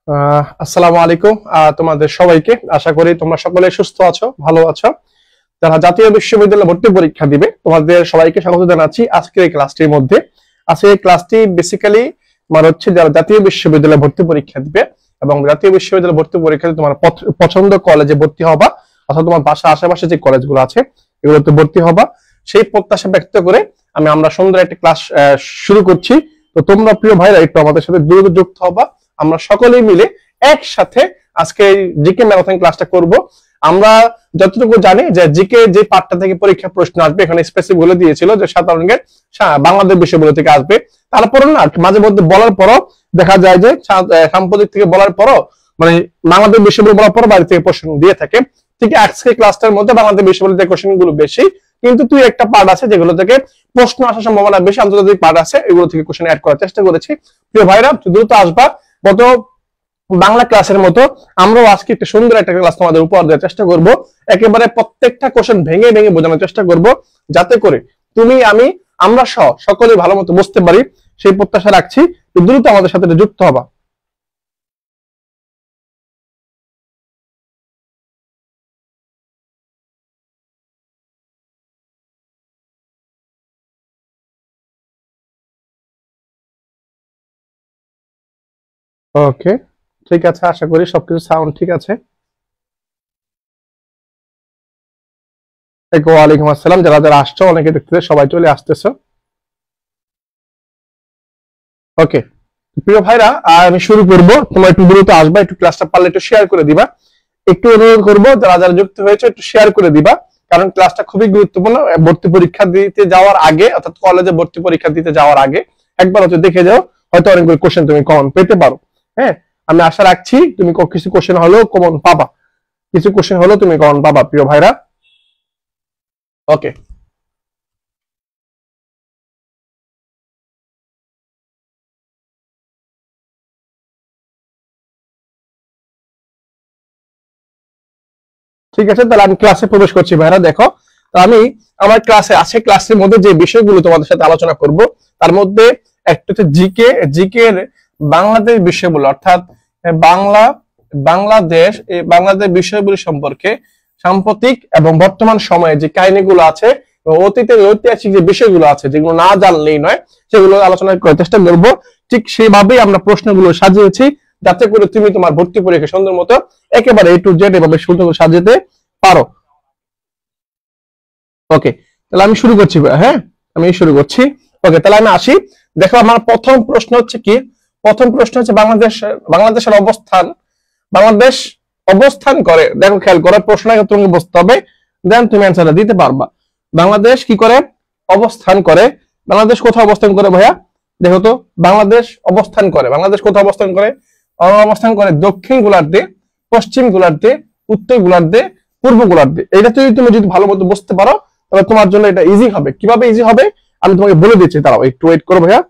আসসালামু আলাইকুম তোমাদের সবাইকে। আশা করি তোমরা সকলে সুস্থ আছো, ভালো আছো। যারা জাতীয় বিশ্ববিদ্যালয়ে ভর্তি পরীক্ষা দিবে তোমাদের সবাইকে স্বাগত জানাচ্ছি আজকের এই ক্লাসটির মধ্যে। আজকের এই ক্লাসটি বেসিক্যালি তোমার হচ্ছে যারা জাতীয় বিশ্ববিদ্যালয়ে ভর্তি পরীক্ষা দিবে এবং জাতীয় বিশ্ববিদ্যালয়ে ভর্তি পরীক্ষাতে তোমার পছন্দ কলেজে ভর্তি হবা অথবা তোমার বাসার আশেপাশে যে কলেজগুলো আছে এগুলোতে ভর্তি হবা, সেই প্রত্যাশা ব্যক্ত করে আমরা সুন্দর একটা ক্লাস শুরু করছি। তো তোমরা প্রিয় ভাইরা একটু আমাদের সাথে দ্রুত যুক্ত হবা। আমরা সকলেই মিলে একসাথে আজকে জিকে ম্যারাথন ক্লাসটা করব। আমরা যতটুকু জানি যে জিকে যে পার্টটা থেকে পরীক্ষা প্রশ্ন আসবে, এখানে স্পেসিফিক বলে দিয়েছিল যে সাধারণের বাংলাদেশ বিষয়গুলো থেকে আসবে। তারপরে না মাঝে মধ্যে বলার পরও দেখা যায় যে সাম্প্রতিক থেকে বলার পরও মানে বাংলাদেশ বিষয়গুলো বলার পর বাড়ি থেকে প্রশ্ন দিয়ে থাকে। ঠিক আজকে ক্লাসটার মধ্যে বাংলাদেশ বিষয়গুলো থেকে কোশ্চেন গুলো বেশি, কিন্তু তুই একটা পার্ট আছে যেগুলো থেকে প্রশ্ন আসার সম্ভাবনা বেশি, আন্তর্জাতিক পার্ট আছে এগুলো থেকে কোশ্চেন অ্যাড করার চেষ্টা করেছি। প্রিয় ভাইরা দ্রুত আসবা। গত বাংলা ক্লাসের মতো আমরাও আজকে একটা সুন্দর একটা ক্লাস তোমাদের উপহার দেওয়ার চেষ্টা করব। একেবারে প্রত্যেকটা কোশ্চেন ভেঙে ভেঙে বোঝানোর চেষ্টা করব, যাতে করে তুমি আমরা সহ সকলে ভালো মতো বুঝতে পারি, সেই প্রত্যাশা রাখছি। দ্রুত আমাদের সাথে যুক্ত হবা। ওকে, ঠিক আছে, আশা করি সবকিছু সাউন্ড ঠিক আছে। ওয়ালাইকুম আসসালাম। যারা যারা আসছো, অনেকে দেখতে সবাই চলে আসতেছো। ওকে প্রিয় ভাইরা, আমি শুরু করব। তোমরা একটু দ্রুত আসবা, একটু ক্লাসটা পারলে একটু শেয়ার করে দিবা। একটু অনুরোধ করবো যারা যারা যুক্ত হয়েছে একটু শেয়ার করে দিবা, কারণ ক্লাসটা খুবই গুরুত্বপূর্ণ। ভর্তি পরীক্ষা দিতে যাওয়ার আগে অর্থাৎ কলেজে ভর্তি পরীক্ষা দিতে যাওয়ার আগে একবার হচ্ছে দেখে যাও, হয়তো অনেকগুলো কোশ্চেন তুমি কমন পেতে পারো। হ্যাঁ, আমি আশা রাখছি তুমি কিছু কোশ্চেন হলেও কমন পাবা, কিছু কোশ্চেন হলেও তুমি কমন পাবা প্রিয় ভাইরা। ওকে, ঠিক আছে, তাহলে আমি ক্লাসে প্রবেশ করছি ভাইরা। দেখো, আমি আমার ক্লাসের মধ্যে যে বিষয়গুলো তোমাদের সাথে আলোচনা করব তার মধ্যে একটা হচ্ছে জিকে। জিকের বাংলাদেশ বিষয়গুলো অর্থাৎ বাংলা বাংলাদেশ বিষয়গুলো সম্পর্কে সাম্প্রতিক এবং বর্তমান সময়ে যে কাহিনীগুলো আছে, অতীতের ঐতিহাসিক যে বিষয়গুলো আছে যেগুলো না জানলেই নয়, সেগুলো আলোচনা করার চেষ্টা করবো। ঠিক সেইভাবেই আমরা প্রশ্নগুলো সাজিয়েছি, যাতে করে তুমি তোমার ভর্তি পরীক্ষা সুন্দর মতো একেবারে A to Z এভাবে সুন্দর করে সাজাতে পারো। ওকে, তাহলে আমি শুরু করছি। হ্যাঁ, আমি শুরু করছি। ওকে, তাহলে আমি আসি। দেখো, আমার প্রথম প্রশ্ন হচ্ছে কি, প্রথম প্রশ্ন হচ্ছে বাংলাদেশের অবস্থান। বাংলাদেশ অবস্থান করে, দেখো খেয়াল করো, প্রশ্নটা তোমাকে বুঝতে হবে, দেন তুমি অ্যান্সারটা দিতে পারবা। বাংলাদেশ কি করে? অবস্থান করে। বাংলাদেশ কোথায় অবস্থান করে ভাইয়া? দেখো তো, বাংলাদেশ অবস্থান করে, বাংলাদেশ কোথায় অবস্থান করে? অবস্থান করে দক্ষিণ গোলার্ধে, পশ্চিম গোলার্ধে, উত্তর গোলার্ধে, পূর্ব গোলার্ধে। এটা তুমি যদি ভালো মতো বুঝতে পারো তাহলে তোমার জন্য এটা ইজি হবে। কিভাবে ইজি হবে আমি তোমাকে বলে দিচ্ছি, দাঁড়াও একটু ওয়েট করো ভাইয়া।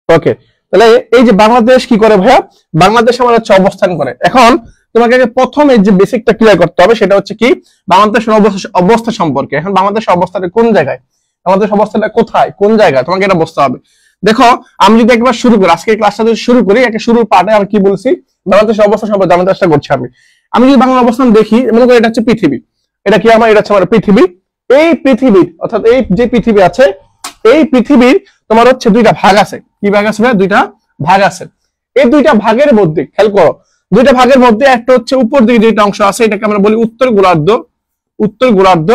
ওকে, তাহলে এই যে বাংলাদেশ কি করে ভাইয়া? বাংলাদেশ আমার হচ্ছে অবস্থান করে। এখন তোমাকে আগে প্রথম এই যে বেসিকটা ক্লিয়ার করতে হবে, সেটা হচ্ছে কি বাংলাদেশের অবস্থা সম্পর্কে। এখন বাংলাদেশের অবস্থাটা কোন জায়গায়, বাংলাদেশ অবস্থাটা কোথায়, কোন জায়গায়, তোমাকে এটা বুঝতে হবে। দেখো, আমি যদি একবার শুরু করি, আজকে ক্লাসটা যদি শুরু করি, একটা শুরুর পার্টে আমি কি বলছি, বাংলাদেশের অবস্থা সম্পর্কে জানার চেষ্টা করছি। আমি যদি বাংলা অবস্থান দেখি, মনে করি এটা হচ্ছে পৃথিবী। এটা কি এটা হচ্ছে আমার পৃথিবী। এই পৃথিবীর অর্থাৎ এই যে পৃথিবী আছে, এই পৃথিবীর তোমার হচ্ছে দুইটা ভাগ আছে। কি ভাগ আছে ভাই? দুইটা ভাগ আছে। এই দুইটা ভাগের মধ্যে খেয়াল করো, দুইটা ভাগের মধ্যে একটা হচ্ছে উপর দিকে যেটা অংশ আছে এটাকে আমরা বলি উত্তর গোলার্ধ, উত্তর গোলার্ধ।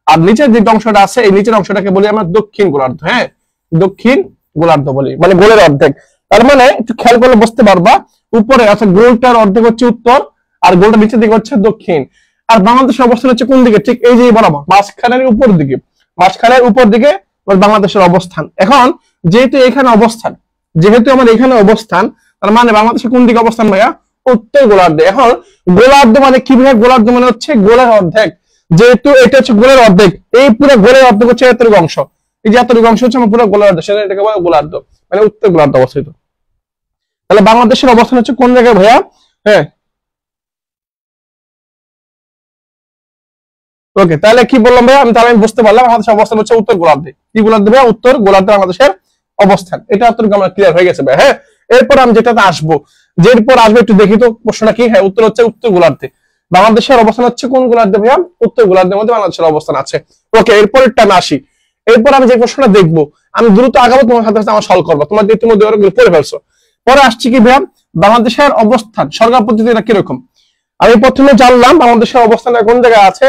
আর নিচের যে অংশটা আছে এই নিচের অংশটাকে বলি আমরা দক্ষিণ গোলার্ধ। হ্যাঁ, দক্ষিণ গোলার্ধ বলি, মানে গোলের অর্ধেক। তার মানে একটু খেয়াল করলে বুঝতে পারবা, উপরে অর্থাৎ গোলটার অর্ধেক হচ্ছে উত্তর আর গোলটা নিচের দিকে হচ্ছে দক্ষিণ। আর বাংলাদেশের অবস্থান হচ্ছে কোন দিকে? ঠিক এই যে বরাবর মাঝখানের উপর দিকে, মাঝখানের উপর দিকে বাংলাদেশের অবস্থান। এখন যেহেতু এখানে অবস্থান, যেহেতু আমার এখানে অবস্থান, তার মানে বাংলাদেশের কোন দিকে অবস্থান ভাইয়া? উত্তর গোলার্ধে। এখন গোলার্ধ মানে কি ভাইয়া? গোলার্ধ মানে হচ্ছে গোলের অর্ধেক। যেহেতু এটা হচ্ছে গোলের অর্ধেক, এই পুরো গোলের অর্ধেক হচ্ছে এতটুকু অংশ। এই যে এতটুকু অংশ হচ্ছে আমার পুরো গোলার্ধ, সেটা এটাকে বলে গোলার্ধ, মানে উত্তর গোলার্ধ অবস্থিত। তাহলে বাংলাদেশের অবস্থান হচ্ছে কোন জায়গায় ভাইয়া? হ্যাঁ, ওকে, তাহলে কি বললাম ভাইয়া? আমি বুঝতে পারলাম বাংলাদেশের অবস্থান হচ্ছে উত্তর গোলার্ধে। কি গোলার্ধে ভাইয়া? উত্তর গোলার্ধে বাংলাদেশের অবস্থান, এটা অতটুকু আমরা ক্লিয়ার হয়ে গেছে ভাই। হ্যাঁ, এরপর আমি যেটাতে আসবো, যে এরপর আসবে একটু দেখি তো প্রশ্নটা কি। হ্যাঁ, উত্তর হচ্ছে উত্তর গোলার্ধে। বাংলাদেশের অবস্থান হচ্ছে কোন গোলার্ধে ভাইয়া? উত্তর গোলার্ধের মধ্যে বাংলাদেশের অবস্থান আছে। ওকে, এরপরের টাইমে আসি। এরপর আমি যে প্রশ্নটা দেখবো, আমি দ্রুত আগাবো, তোমার সাথে সাথে আমার সলভ করবো, তোমার ইতিমধ্যে ওরকম পড়ে ফেলছো। পরে আসছি কি ভাইয়া, বাংলাদেশের অবস্থান সরকার পদ্ধতিটা কিরকম। আমি প্রথমে জানলাম বাংলাদেশের অবস্থানটা কোন জায়গায় আছে,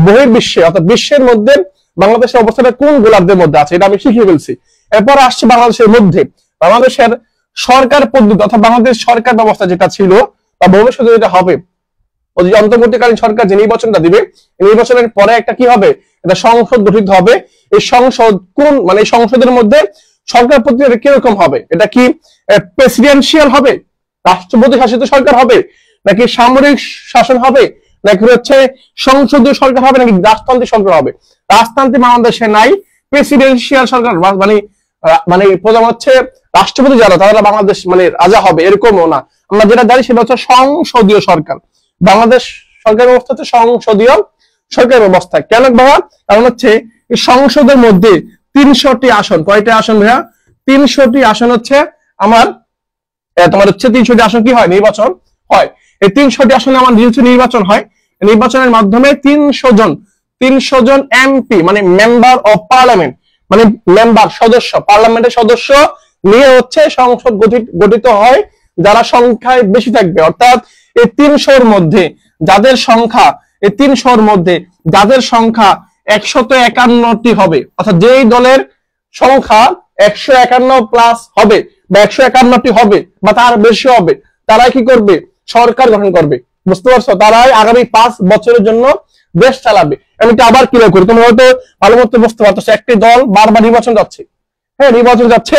বহির্বিশ্বে অর্থাৎ বিশ্বের মধ্যে বাংলাদেশের অবস্থানটা কোন গোলার্ধের মধ্যে আছে, এটা আমি শিখিয়ে ফেলছি। এরপর আসছি বাংলাদেশের মধ্যে বাংলাদেশের সরকার পদ্ধতি অর্থাৎ বাংলাদেশ সরকার ব্যবস্থা যেটা ছিল বা ভবিষ্যতে যেটা হবে, ওই যে অন্তর্বর্তীকালীন সরকার যে নির্বাচনটা দিবে, নির্বাচনের পরে একটা কি হবে, এটা সংসদ গঠিত হবে। এই সংসদ কোন মানে এই সংসদের মধ্যে সরকার পদ্ধতি কিরকম হবে, এটা কি প্রেসিডেন্সিয়াল হবে, রাষ্ট্রপতি শাসিত সরকার হবে, নাকি সামরিক শাসন হবে, নাকি হচ্ছে সংসদীয় সরকার হবে, নাকি রাজতান্ত্রিক সরকার হবে। রাজতান্ত্রিক বাংলাদেশে নাই, প্রেসিডেন্সিয়াল সরকার মানে মানে প্রধান হচ্ছে রাষ্ট্রপতি যারা তারা বাংলাদেশ মানে রাজা হবে এরকমও না। আমরা যেটা জানি সেটা হচ্ছে সংসদীয় সরকার। বাংলাদেশ সরকার ব্যবস্থা হচ্ছে সংসদীয় সরকার ব্যবস্থা। কেন বাবা? কারণ হচ্ছে এই সংসদের মধ্যে 300টি আসন, কয়টা আসন ভাইয়া? 300টি আসন হচ্ছে আমার তোমার হচ্ছে 300টি আসন কি হয়, নির্বাচন হয়। এই 300টি আসনে আমার নির্বাচন হয়। নির্বাচনের মাধ্যমে 300 জন এমপি মানে মেম্বার অফ পার্লামেন্ট মানে মেম্বার সদস্য, পার্লামেন্টের সদস্য নিয়ে হচ্ছে সংসদ গঠিত হয়, যারা সংখ্যায় বেশি থাকবে। অর্থাৎ এই 300-র মধ্যে যাদের সংখ্যা, এই 300-র মধ্যে যাদের সংখ্যা 151টি হবে, অর্থাৎ যেই দলের সংখ্যা 151 প্লাস হবে বা 151টি হবে বা তার বেশি হবে, তারাই কি করবে, সরকার গঠন করবে। বুঝতে পারছো? তারাই আগামী 5 বছরের জন্য দেশ চালাবে। আমি এটা আবার ক্লিয়ার করি, তুমি হয়তো ভালো মতো বুঝতে পারছো। একটি দল বারবার নির্বাচন যাচ্ছে, হ্যাঁ নির্বাচন যাচ্ছে,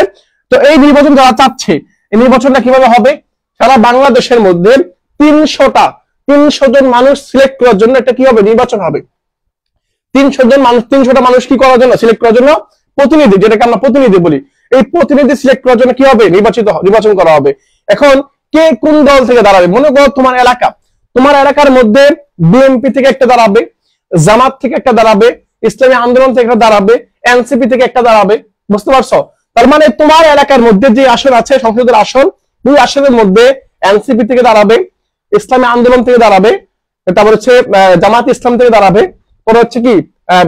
তো এই নির্বাচন যারা চাচ্ছে, এই নির্বাচনটা কিভাবে হবে, সারা বাংলাদেশের মধ্যে 300 জন মানুষ সিলেক্ট করার জন্য এটা কি হবে, নির্বাচন হবে। 300টা মানুষ কি করার জন্য, সিলেক্ট করার জন্য প্রতিনিধি, যেটাকে আমরা প্রতিনিধি বলি। এই প্রতিনিধি সিলেক্ট করার জন্য কি হবে, নির্বাচন করা হবে। এখন কে কোন দল থেকে দাঁড়াবে, মনে করো তোমার এলাকার মধ্যে বিএনপি থেকে একটা দাঁড়াবে, জামাত থেকে একটা দাঁড়াবে, ইসলামী আন্দোলন থেকে একটা দাঁড়াবে, এনসিপি থেকে একটা দাঁড়াবে। বুঝতে পারছো? তার মানে তোমার এলাকার মধ্যে যে আসন আছে সংসদের আসন, দুই আসনের মধ্যে এনসিপি থেকে দাঁড়াবে, ইসলামী আন্দোলন থেকে দাঁড়াবে, তারপর হচ্ছে জামাত ইসলাম থেকে দাঁড়াবে, পরে হচ্ছে কি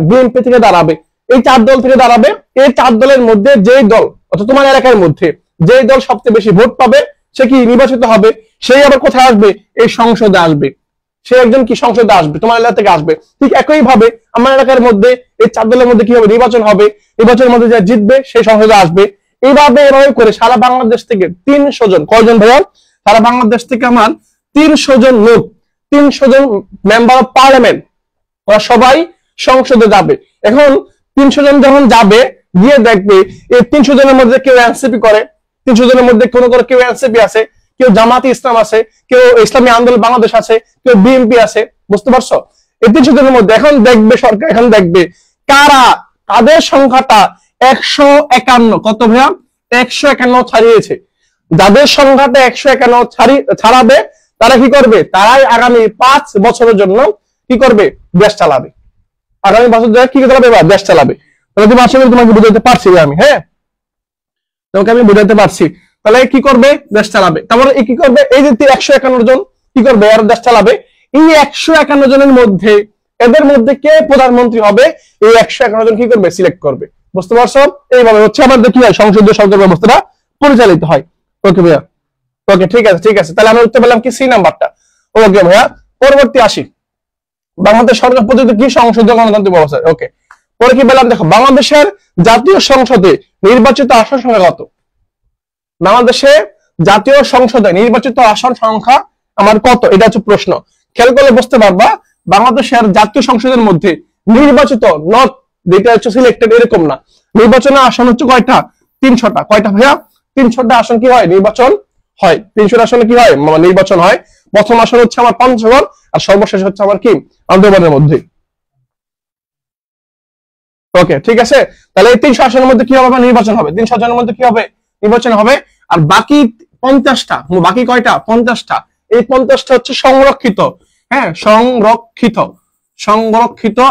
বিএনপি থেকে দাঁড়াবে। এই 4 দল থেকে দাঁড়াবে। এই 4 দলের মধ্যে যেই দল অর্থাৎ তোমার এলাকার মধ্যে যেই দল সবচেয়ে বেশি ভোট পাবে সে কি নির্বাচিত হবে। সেই আবার কোথায় আসবে, এই সংসদে আসবে। সে একজন কি সংসদে আসবে, তোমার এলাকা থেকে আসবে। ঠিক একই ভাবে আমার এলাকার মধ্যে এই 4 দলের মধ্যে কি হবে, নির্বাচন হবে। নির্বাচনের মধ্যে যে জিতবে সেই সংসদে আসবে। এভাবে করে সারা বাংলাদেশ থেকে 300 জন, কয়জন ভাইয়া, সারা বাংলাদেশ থেকে আমার 300 জন লোক, 300 জন মেম্বার অফ পার্লামেন্ট, ওরা সবাই সংসদে যাবে। এখন 300 জন যখন যাবে, গিয়ে দেখবে এই 300 জনের মধ্যে কেউ এনসিপি করে, 300 জনের মধ্যে কেউ এনসিপি আছে, কেউ জামাতি ইসলাম আছে, কেউ ইসলামী আন্দোলন বাংলাদেশ আছে, কেউ বিএনপি আছে। বুঝতে পারছো? এই 300 জনের মধ্যে এখন দেখবে সরকার, এখন দেখবে কারা, তাদের সংখ্যাটা 151, কত ভাইয়া, 151 ছাড়িয়েছে। যাদের সংখ্যাটা 151 ছাড়াবে তারা কি করবে, তারাই আগামী 5 বছরের জন্য কি করবে, দেশ চালাবে। আগামী বছর ধরে কি চালাবে, দেশ চালাবে। তাহলে তুমি আসলে তোমাকে বুঝাতে পারছি আমি, হ্যাঁ তোমাকে আমি বুঝাতে পারছি। তাহলে কি করবে, দেশ চালাবে। তারপরে কি করবে, এই যে 151 জন কি করবে, আর দেশ চালাবে। এই 151 জনের মধ্যে এদের মধ্যে কে প্রধানমন্ত্রী হবে, এই 151 জন কি করবে, সিলেক্ট করবে। বুঝতে পারছো? এইভাবে হচ্ছে আমাদের কি হয়, সংসদীয় সরকার ব্যবস্থাটা পরিচালিত হয়। ওকে ভাইয়া, ওকে ঠিক আছে। তাহলে আমি উত্তর পেলাম কি, সি নাম্বারটা। ওকে ভাইয়া, পরবর্তী আসি। বাংলাদেশ সরকার পদ্ধতি কি, সংসদীয় গণতান্ত্রিক ব্যবস্থা। ওকে, পরে কি বললাম, দেখো বাংলাদেশের জাতীয় সংসদে নির্বাচিত আসন সংখ্যা কত। বাংলাদেশে জাতীয় সংসদে নির্বাচিত আসন সংখ্যা আমার কত, এটা হচ্ছে প্রশ্ন। খেয়াল করলে বুঝতে পারবা, বাংলাদেশের জাতীয় সংসদের মধ্যে নির্বাচিত, নট যেটা হচ্ছে সিলেক্টেড এরকম না, নির্বাচনের আসন হচ্ছে কয়টা, 300টা। কয়টা ভাইয়া, 300টা আসন কি হয়, নির্বাচন হয়। 300 আসনে কি হয়, নির্বাচন হয়। প্রথম আসন হচ্ছে আমার পঞ্চগড়, আর সর্বশেষ হচ্ছে আমার কি, আন্দোলনের মধ্যে। ওকে ঠিক আছে। তাহলে এই 300 আসনের মধ্যে কি হবে, নির্বাচন হবে। 300 আসনের মধ্যে কি হবে, নির্বাচন হবে। আর বাকি 50টা, বাকি কয়টা, 50টা। এই 50টা হচ্ছে সংরক্ষিত, হ্যাঁ সংরক্ষিত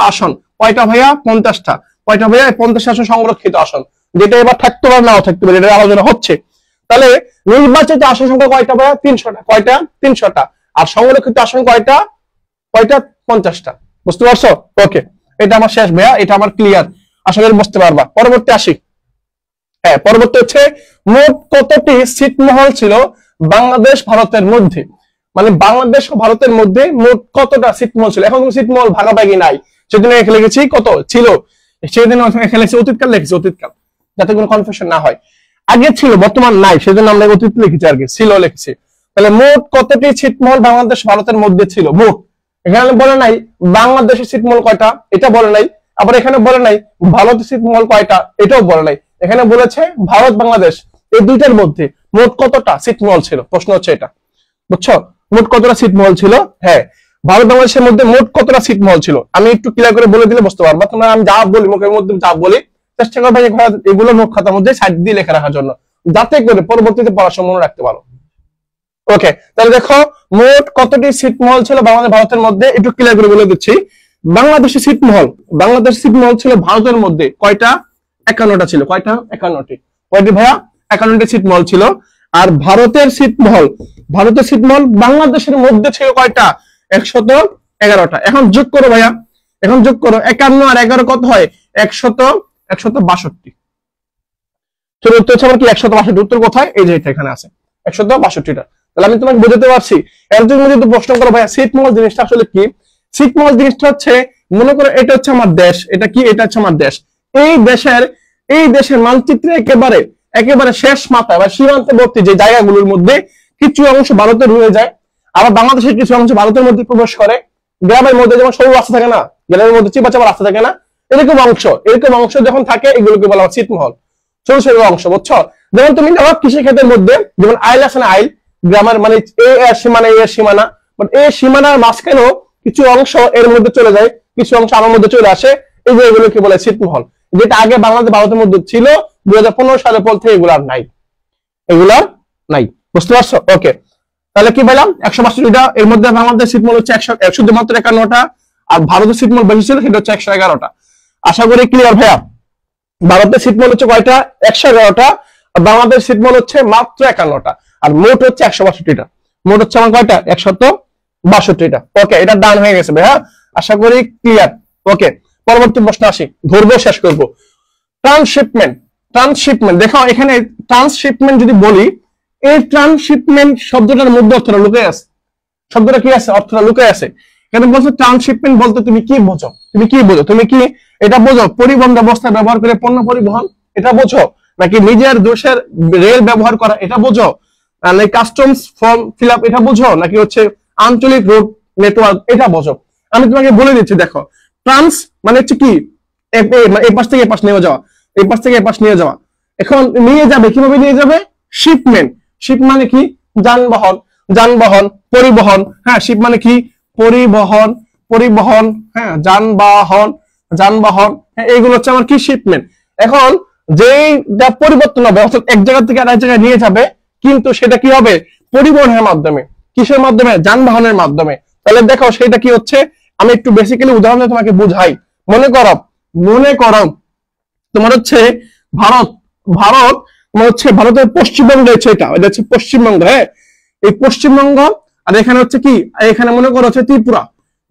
আসন। কয়টা ভাইয়া, 50টা। কয়টা ভাইয়া, 50 আসন সংরক্ষিত আসন। যেটা এবার থাকতে পারে নাও থাকতে পারে, এটা আলোচনা হচ্ছে। তাহলে নির্বাচিত আসন সংখ্যা কয়টা ভাইয়া? 300টা। কয়টা? 300টা। আর সংরক্ষিত আসন কয়টা? কয়টা? 50টা। বুঝতে পারছো? ওকে, এটা আমার শেষ ভাইয়া, এটা আমার ক্লিয়ার, আশা করি বুঝতে পারবা। পরবর্তী আসি। হ্যাঁ, পরবর্তী হচ্ছে মোট কতটি ছিটমহল ছিল বাংলাদেশ ভারতের মধ্যে? মানে বাংলাদেশ ও ভারতের মধ্যে মোট কতটা ছিটমহল ছিল? এখন ছিটমহল ভাগাভাগি নাই, সেদিন লিখেছি কত ছিল, সেদিন লিখেছি অতীতকাল, লিখেছি অতীতকাল, যাতে কোনো কনফিউশন না হয়। আগে ছিল, বর্তমান নাই, সেজন্য আমরা অতীত লিখেছি, আর কি ছিল লিখেছি। তাহলে মোট কতটি ছিটমহল বাংলাদেশ ভারতের মধ্যে ছিল? মোট। এখানে বলে নাই বাংলাদেশের ছিটমহল কয়টা, এটা বলে নাই। আবার এখানে বলে নাই ভারতের ছিটমহল কয়টা, এটাও বলে নাই। এখানে বলেছে ভারত বাংলাদেশ এই দুইটার মধ্যে মোট কতটা ছিটমহল ছিল, প্রশ্ন হচ্ছে এটা। বুঝছো? মোট কতটা ছিটমহল ছিল? হ্যাঁ, ভারত বাংলাদেশের মধ্যে মোট কতটা ছিটমহল ছিল আমি একটু ক্লিয়ার করে বলে দিলে বুঝতে পারবা তোমরা। আমি যা বলি মুখের মধ্যে যা বলি চেষ্টা করবে এগুলো নোট খাতার মধ্যে সাইড দিয়ে লেখা রাখার জন্য, যাতে করে পরবর্তীতে পড়াশোনা মনে রাখতে পারো। ওকে, তাহলে দেখো মোট কতটি ছিটমহল ছিল বাংলাদেশ ভারতের মধ্যে, একটু ক্লিয়ার করে বলে দিচ্ছি। বাংলাদেশের ছিটমহল ছিল ভারতের মধ্যে কয়টা? 51টা ছিল। কয়টা? 51টি। কয়টি ভাইয়া? 51টি ছিটমহল ছিল। আর ভারতের ছিটমহল বাংলাদেশের মধ্যে ছিল কয়টা? 111টা। এখন যোগ করো ভাইয়া, এখন যোগ করো, 51 আর 11 কত হয়? 162। চলো উত্তর হচ্ছে আমার কি 162। উত্তর কোথায়? এই যে এটা এখানে আছে 162টা। তাহলে আমি তোমাকে বোঝাতে পারছি। এর জন্য যদি প্রশ্ন করো ভাইয়া ছিটমহল জিনিসটা আসলে কি, ছিটমহল জিনিসটা হচ্ছে, মনে করো এটা হচ্ছে আমার দেশ, এটা কি? এটা হচ্ছে আমার দেশ। এই দেশের মানচিত্রে একেবারে শেষ মাথায় বা সীমান্তবর্তী যে জায়গাগুলোর মধ্যে কিছু অংশ ভারতে রয়ে যায়, আবার বাংলাদেশের কিছু অংশ ভারতের মধ্যে প্রবেশ করে। গ্রামের মধ্যে যেমন সরু রাস্তা থাকে না, গ্রামের মধ্যে চিপা চাপা রাস্তা থাকে না, এরকম অংশ যখন থাকে এগুলোকে বলা হয় ছিটমহল, ছোট ছোট অংশ। বুঝছো? যেমন তুমি নাও কৃষি ক্ষেতের মধ্যে যেমন আইল আছে না, আইল গ্রামের মানে এ এর সীমানা, এ এর সীমানা, বাট এই সীমানার মাঝখানেও কিছু অংশ এর মধ্যে চলে যায়, কিছু অংশ আমার মধ্যে চলে আসে, এই যে এগুলোকে বলে ছিটমহল। যেটা আগে বাংলাদেশ ভারতের মধ্যে ছিল, 2015 সালের পর থেকে এগুলো আর নাই। বুঝতে পারছো? ওকে, তাহলে কি বললাম? 162টা। এর মধ্যে বাংলাদেশ ছিটমহল হচ্ছে 100 মাত্র 51টা, আর ভারতের ছিটমহল বেশি ছিল, সেটা হচ্ছে 111টা। আশা করি ক্লিয়ার ভাইয়া। ভারতের ছিটমহল হচ্ছে কয়টা? 111টা। আর বাংলাদেশ ছিটমহল হচ্ছে মাত্র 51টা। আর মোট হচ্ছে 162টা। মোট হচ্ছে আমার কয়টা? 162টা। ওকে, এটা ডান হয়ে গেছে ভাইয়া, আশা করি ক্লিয়ার। ওকে, পরবর্তী প্রশ্ন আসি, ধরবো, শেষ করবো। ট্রান্সশিপমেন্ট দেখো, এখানে ট্রান্সশিপমেন্ট যদি বলি, এই ট্রান্সশিপমেন্ট শব্দটার মধ্যে অর্থটা লুকিয়ে আছে। শব্দটা কি আছে? অর্থটা লুকিয়ে আছে। এখানে বলছো ট্রান্সশিপমেন্ট বলতে তুমি কি বোঝো? তুমি কি এটা বোঝো পরিবহন ব্যবস্থা ব্যবহার করে পণ্য পরিবহন, এটা বোঝো? নাকি নিজের দেশের রেল ব্যবহার করা, এটা বোঝো? নাকি কাস্টমস ফর্ম ফিল আপ, এটা বোঝো? নাকি হচ্ছে আঞ্চলিক রোড নেটওয়ার্ক, এটা বোঝো? আমি তোমাকে বলে দিচ্ছি। দেখো, ট্রান্স মানে হচ্ছে কি, এই পাশ থেকে এই পাশ নিয়ে যাওয়া, এই পাশ থেকে এই পাশ নিয়ে যাওয়া। এখন নিয়ে যাবে কিভাবে? নিয়ে যাবে শিপমেন্ট। শিপ মানে কি? যানবাহন, পরিবহন। হ্যাঁ, শিপ মানে কি? পরিবহন। হ্যাঁ, যানবাহন। হ্যাঁ, এইগুলো হচ্ছে আমার কি? শিপমেন্ট। এখন যেটা পরিবর্তন হবে, অর্থাৎ এক জায়গা থেকে আরেক জায়গায় নিয়ে যাবে, কিন্তু সেটা কি হবে? পরিবহনের মাধ্যমে। কিসের মাধ্যমে? যানবাহনের মাধ্যমে। তাহলে দেখো সেটা কি হচ্ছে, আমি একটু বেসিক্যালি উদাহরণ দিয়ে তোমাকে বুঝাই। মনে করো তোমার হচ্ছে ভারত তোমার হচ্ছে ভারতের পশ্চিমবঙ্গ রয়েছে, এটা হচ্ছে পশ্চিমবঙ্গ। হ্যাঁ, এই পশ্চিমবঙ্গ, আর এখানে হচ্ছে কি? এখানে মনে করো হচ্ছে ত্রিপুরা।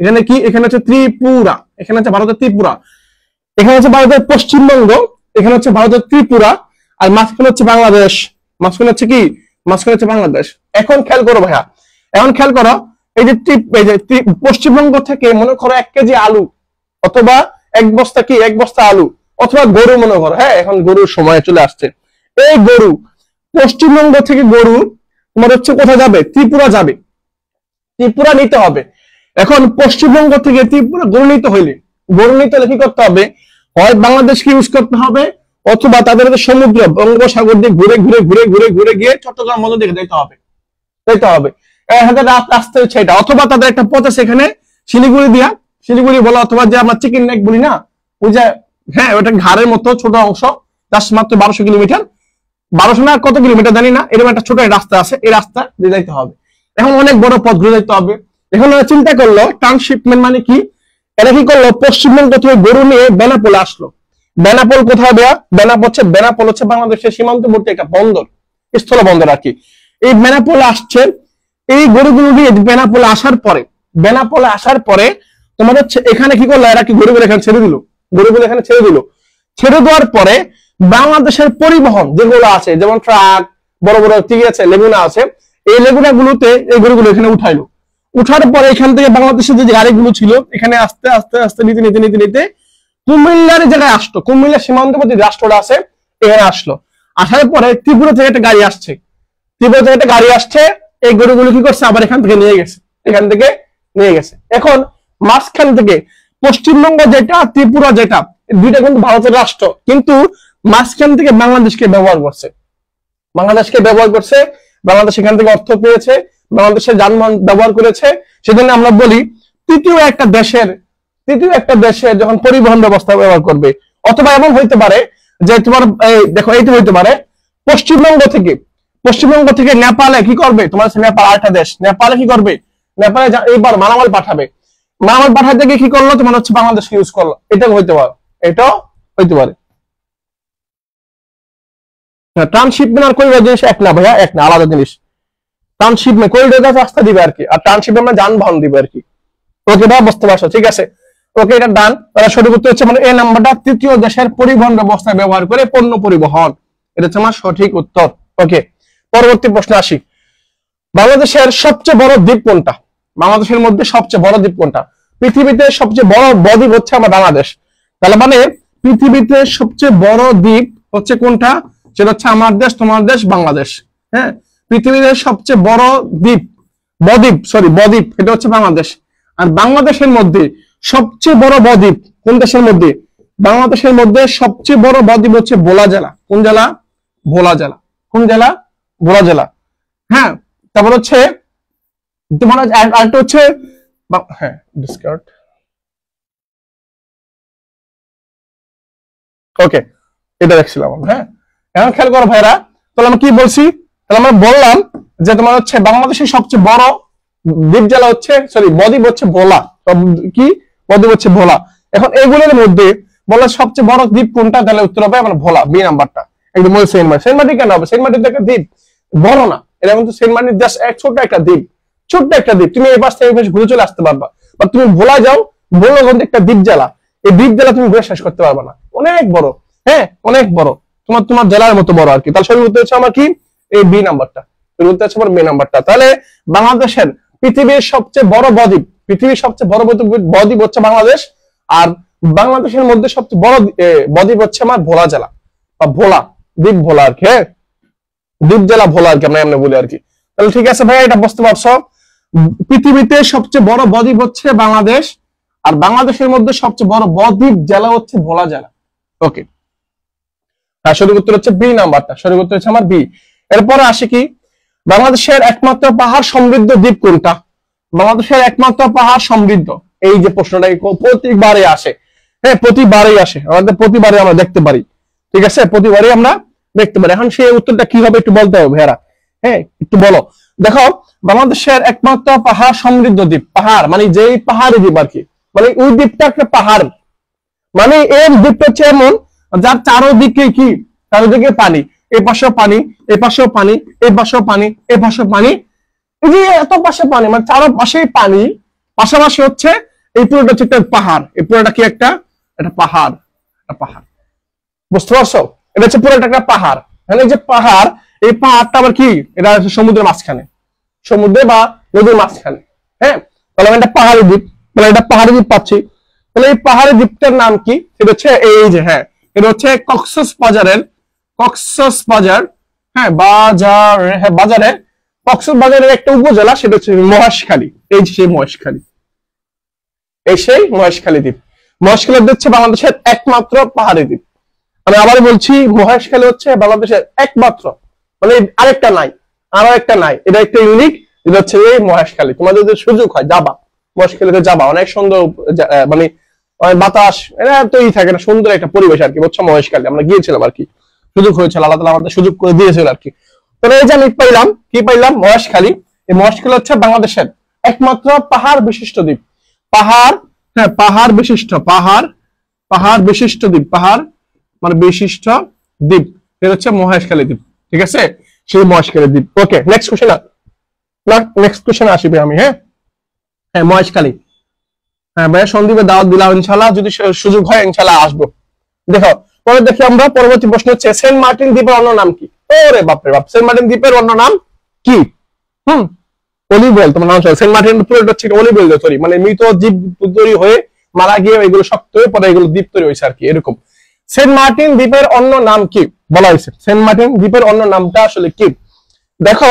এখানে কি? এখানে হচ্ছে ত্রিপুরা। এখানে হচ্ছে ভারতের ত্রিপুরা। এখানে হচ্ছে ভারতের পশ্চিমবঙ্গ, এখানে হচ্ছে ভারতের ত্রিপুরা, আর মাঝখানে হচ্ছে বাংলাদেশ। মাঝখানে হচ্ছে কি? মাঝখানে হচ্ছে বাংলাদেশ। এখন খেয়াল করো ভাইয়া, এই যে পশ্চিমবঙ্গ থেকে মনে করো 1 কেজি আলু, অথবা এক বস্তা আলু, অথবা গরু মনে করো। হ্যাঁ, এখন গরুর সময় চলে আসছে। এই গরু পশ্চিমবঙ্গ থেকে গরু তোমার হচ্ছে কোথায় যাবে? ত্রিপুরা যাবে। ত্রিপুরা নিতে হবে। এখন পশ্চিমবঙ্গ থেকে ত্রিপুরা গরু নিতে হলে কি করতে হবে? হয় বাংলাদেশকে ইউজ করতে হবে, অথবা তাদের সমুদ্র বঙ্গোপসাগর দিয়ে ঘুরে গিয়ে চট্টগ্রাম মধ্যে দিকে যেতে হবে। রাস্তা হচ্ছে এটা, অথবা তাদের একটা পথ আছে এখানে শিলিগুড়ি বলা, অথবা যে আমরা চিকেন নেক বলি না, ওই যে, হ্যাঁ, ওটা ঘাড়ের মতো ছোট অংশ, জাস্ট মাত্র 1200 কিলোমিটার, 1200 না কত কিলোমিটার জানি না, এরকম একটা ছোট রাস্তা আছে, এই রাস্তা দিয়ে যাইতে হবে। এখন অনেক বড় পথ ঘুরে যেতে হবে। এখন চিন্তা করলো ট্রান্সশিপমেন্ট মানে কি? এরা কি করলো? পশ্চিমবঙ্গ থেকে গরু নিয়ে বেনাপোলে আসলো। বেনাপোল কোথায় দেয়া? বেনাপোল হচ্ছে বাংলাদেশের সীমান্তবর্তী একটা বন্দর, স্থল বন্দর আর কি। এই বেনাপোল আসছে, এই গরুগুলো নিয়ে বেনাপোলে আসার পরে তোমার হচ্ছে এখানে কি করলো, এরা কি গরুগুলো এখানে ছেড়ে দিল। ছেড়ে দেওয়ার পরে বাংলাদেশের পরিবহন যেগুলো আছে, যেমন ট্রাক, বড় বড় ঠিক আছে লেগুনা আছে, এই লেগুনা গুলোতে এই গরুগুলো এখানে উঠাইলো। উঠার পরে এখান থেকে বাংলাদেশের যে গাড়িগুলো ছিল এখানে আস্তে আস্তে আস্তে নিতে কুমিল্লার জায়গায় আসতো, কুমিল্লা সীমান্তবর্তী রাষ্ট্রটা আছে এখানে আসলো। আসার পরে ত্রিপুরা থেকে একটা গাড়ি আসছে, এই গরুগুলো কি করছে আবার এখান থেকে নিয়ে গেছে। এখন মাঝখান থেকে পশ্চিমবঙ্গ যেটা, ত্রিপুরা যেটা, দুইটা কিন্তু ভারতের রাষ্ট্র, কিন্তু মাঝখান থেকে বাংলাদেশকে ব্যবহার করছে, বাংলাদেশ এখান থেকে অর্থ পেয়েছে, বাংলাদেশের যানবাহন ব্যবহার করেছে। সেজন্য আমরা বলি তৃতীয় একটা দেশের যখন পরিবহন ব্যবস্থা ব্যবহার করবে, অথবা এমন হইতে পারে যে তোমার দেখো এইটা হইতে পারে পশ্চিমবঙ্গ থেকে নেপালে কি করবে, তোমার নেপাল আরেকটা দেশ, নেপালে কি করবে, নেপালে এইবার মালামাল পাঠাতে গিয়ে কি করলো, তোমার হচ্ছে বাংলাদেশকে ইউজ করলো। এটাও হইতে পারে। ট্রান্সশিপমেন্ট আর করিডোর জিনিস এক না ভাইয়া, এক না, আলাদা জিনিস। ট্রান্সশিপমেন্ট করিডোর রাস্তা দিবে আর কি, আর ট্রান্সশিপমেন্ট যানবাহন দিবে আর কি। ওকে ভাই, বুঝতে পারছো? ঠিক আছে, ওকে, এটা ডান। তাহলে সঠিক উত্তর হচ্ছে মানে এ নাম্বারটা, তৃতীয় দেশের পরিবহন ব্যবস্থা ব্যবহার করে পণ্য পরিবহন, এটা হচ্ছে আমার সঠিক উত্তর। ওকে, পরবর্তী প্রশ্ন আসি। বাংলাদেশের সবচেয়ে বড় দ্বীপ কোনটা? বাংলাদেশের মধ্যে সবচেয়ে বড় দ্বীপ কোনটা? পৃথিবীতে সবচেয়ে বড় বদ্বীপ হচ্ছে আমার বাংলাদেশ। তাহলে মানে পৃথিবীতে সবচেয়ে বড় দ্বীপ হচ্ছে কোনটা? সেটা হচ্ছে আমার দেশ, তোমার দেশ, বাংলাদেশ। হ্যাঁ, পৃথিবীতে সবচেয়ে বড় বদ্বীপ এটা হচ্ছে বাংলাদেশ। আর বাংলাদেশের মধ্যে সবচেয়ে বড় বদ্বীপ কোন দেশের মধ্যে? বাংলাদেশের মধ্যে সবচেয়ে বড় বদ্বীপ হচ্ছে ভোলা জেলা। কোন জেলা? ভোলা জেলা। হ্যাঁ, তারপর হচ্ছে তোমার আরেকটা হচ্ছে, হ্যাঁ ডিসকার্ড। ওকে, এটা দেখছিলাম। হ্যাঁ, এখন খেয়াল করো ভাইরা, তাহলে আমরা কি বলছি? তাহলে আমরা বললাম যে তোমার হচ্ছে বাংলাদেশের সবচেয়ে বড় দ্বীপ জেলা হচ্ছে, বদ্বীপ হচ্ছে ভোলা। কি বদ্বীপ হচ্ছে ভোলা। এখন এগুলোর মধ্যে বলা সবচেয়ে বড় দ্বীপ কোনটা? তাহলে উত্তর হবে আমার ভোলা, বি নাম্বারটা। একদম সেন্ট মার্টিন কেন হবে? সেন্ট মার্টিন একটা দ্বীপ, বড় না এটা, কিন্তু সেন্ট মার্টিন জাস্ট ছোট্ট একটা দ্বীপ। তুমি এই পাশ থেকে ঘুরে চলে আসতে পারবা। বা তুমি ভোলা যাও, ভোলা কিন্তু একটা দ্বীপ জেলা, এই দ্বীপ জেলা তুমি ঘুরে শেষ করতে পারবা না, অনেক বড়। হ্যাঁ, অনেক বড়, তোমার জেলার মতো বড় আর কি। তাহলে সঠিক উত্তর হচ্ছে আমার কি? এই বি নাম্বারটা। উত্তর হচ্ছে আমার বি নাম্বারটা। তাহলে বাংলাদেশের পৃথিবীর সবচেয়ে বড় বদ্বীপ হচ্ছে বাংলাদেশ। আর বাংলাদেশের মধ্যে সবচেয়ে বড় বদ্বীপ হচ্ছে আমার ভোলা জেলা, বা দ্বীপ ভোলা আর কি। হ্যাঁ, দ্বীপ জেলা ভোলা আর কি, আমরা এমনি বলি আর কি। তাহলে ঠিক আছে ভাই, এটা বুঝতে পারছো? পৃথিবীতে সবচেয়ে বড় বদ্বীপ হচ্ছে বাংলাদেশ, আর বাংলাদেশের মধ্যে সবচেয়ে বড় বদ্বীপ জেলা হচ্ছে ভোলা জেলা। ওকে, সঠিক উত্তর হচ্ছে বি নাম্বারটা। সঠিক উত্তর হচ্ছে আমার বি। এরপরে আসে কি, বাংলাদেশের একমাত্র পাহাড় সমৃদ্ধ দ্বীপ কোনটা? বাংলাদেশের একমাত্র পাহাড় সমৃদ্ধ, এই যে প্রশ্নটা প্রতিবারে আসে। হ্যাঁ, প্রতিবারে আমরা দেখতে পারি। ঠিক আছে, প্রতিবারে আমরা দেখতে পারি। এখন সেই উত্তরটা কি হবে একটু বলতে হবে ভাইয়ারা। হ্যাঁ, একটু বলো। দেখো, বাংলাদেশের একমাত্র পাহাড় সমৃদ্ধ দ্বীপ, পাহাড় মানে যেই পাহাড়ি দ্বীপ আর কি, মানে ওই দ্বীপটা একটা পাহাড়, মানে এর দ্বীপটা হচ্ছে এমন যার চারোদিকে পানি, এই পাশেও পানি, এই পাশেও পানি, এই পাশেও পানি, এই পাশেও পানি, এই যে এত পাশে পানি, মানে চারপাশেই পানি, পাশাপাশি হচ্ছে এই পুরোটা হচ্ছে একটা পাহাড়। এই পুরোটা কি একটা পাহাড়, বুঝতে পারছো? এটা হচ্ছে পুরোটা একটা পাহাড়। মানে এই যে পাহাড়, এই পাহাড়টা আবার কি, এটা হচ্ছে সমুদ্রের মাঝখানে, সমুদ্রে বা নদীর মাঝখানে। হ্যাঁ, তাহলে আমি একটা পাহাড়ি দ্বীপ, তাহলে এটা পাহাড়ি দ্বীপ পাচ্ছি। তাহলে এই পাহাড়ি দ্বীপটার নাম কি? সেটা হচ্ছে এই যে, হ্যাঁ, এটা হচ্ছে কক্সবাজারের, হ্যাঁ কক্সবাজারের একটা উপজেলা, সেটা হচ্ছে মহেশখালী। এই যে সেই মহেশখালী, দ্বীপ। মহেশখালী হচ্ছে বাংলাদেশের একমাত্র পাহাড়ি দ্বীপ। আমি আবার বলছি, মহেশখালী হচ্ছে বাংলাদেশের একমাত্র, মানে আরেকটা নাই, এটা একটা ইউনিক। এটা হচ্ছে এই মহেশখালী। তোমাদের যদি সুযোগ হয় যাবা, মহেশখালীতে যাবা, অনেক সুন্দর, মানে বাতাস, এটা তো থাকে না, সুন্দর একটা পরিবেশ আর কি, বুঝছো? মহেশখালী আমরা গিয়েছিলাম আর কি, সুযোগ হয়েছিল, আল্লাহ তাআলা আমাদের সুযোগ করে দিয়েছিল আর কি। তাহলে এই যে আমি পাইলাম মহেশখালী। এই মহেশখালী হচ্ছে বাংলাদেশের একমাত্র পাহাড় বিশিষ্ট দ্বীপ। পাহাড় বিশিষ্ট দ্বীপ, মানে বিশিষ্ট দ্বীপ, এটা হচ্ছে মহেশখালী দ্বীপ। ঠিক আছে, সেই মহেশখালী দ্বীপ। ওকে, নেক্সট কোশ্চেন, নেক্সট কোশ্চেন আসবে আমি। হ্যাঁ হ্যাঁ, মহেশখালী। হ্যাঁ ভাইয়া, সন্দীপে দাওয়াত দিলাম, ইনশাআল্লাহ যদি সুযোগ হয় ইনশাআল্লাহ আসবো। দেখো পরে দেখি আমরা, পরবর্তী প্রশ্ন হচ্ছে সেন্ট মার্টিন দ্বীপের অন্য নাম কি? ওরে বাপরে বাপ, সেন্ট মার্টিন দ্বীপের অন্য নাম কি? Olive oil. তোমার নাম সেন্ট মার্টিন পুরোটা হচ্ছে অলিভ অয়েল দিয়ে তৈরি, মানে মৃত জীব তৈরি হয়ে মারা গিয়ে এগুলো শক্ত হয়ে পরে এগুলো দ্বীপ তৈরি হয়েছে আর কি, এরকম। সেন্ট মার্টিন দ্বীপের অন্য নাম কি বলা হয়েছে? সেন্ট মার্টিন দ্বীপের অন্য নামটা আসলে কি? দেখো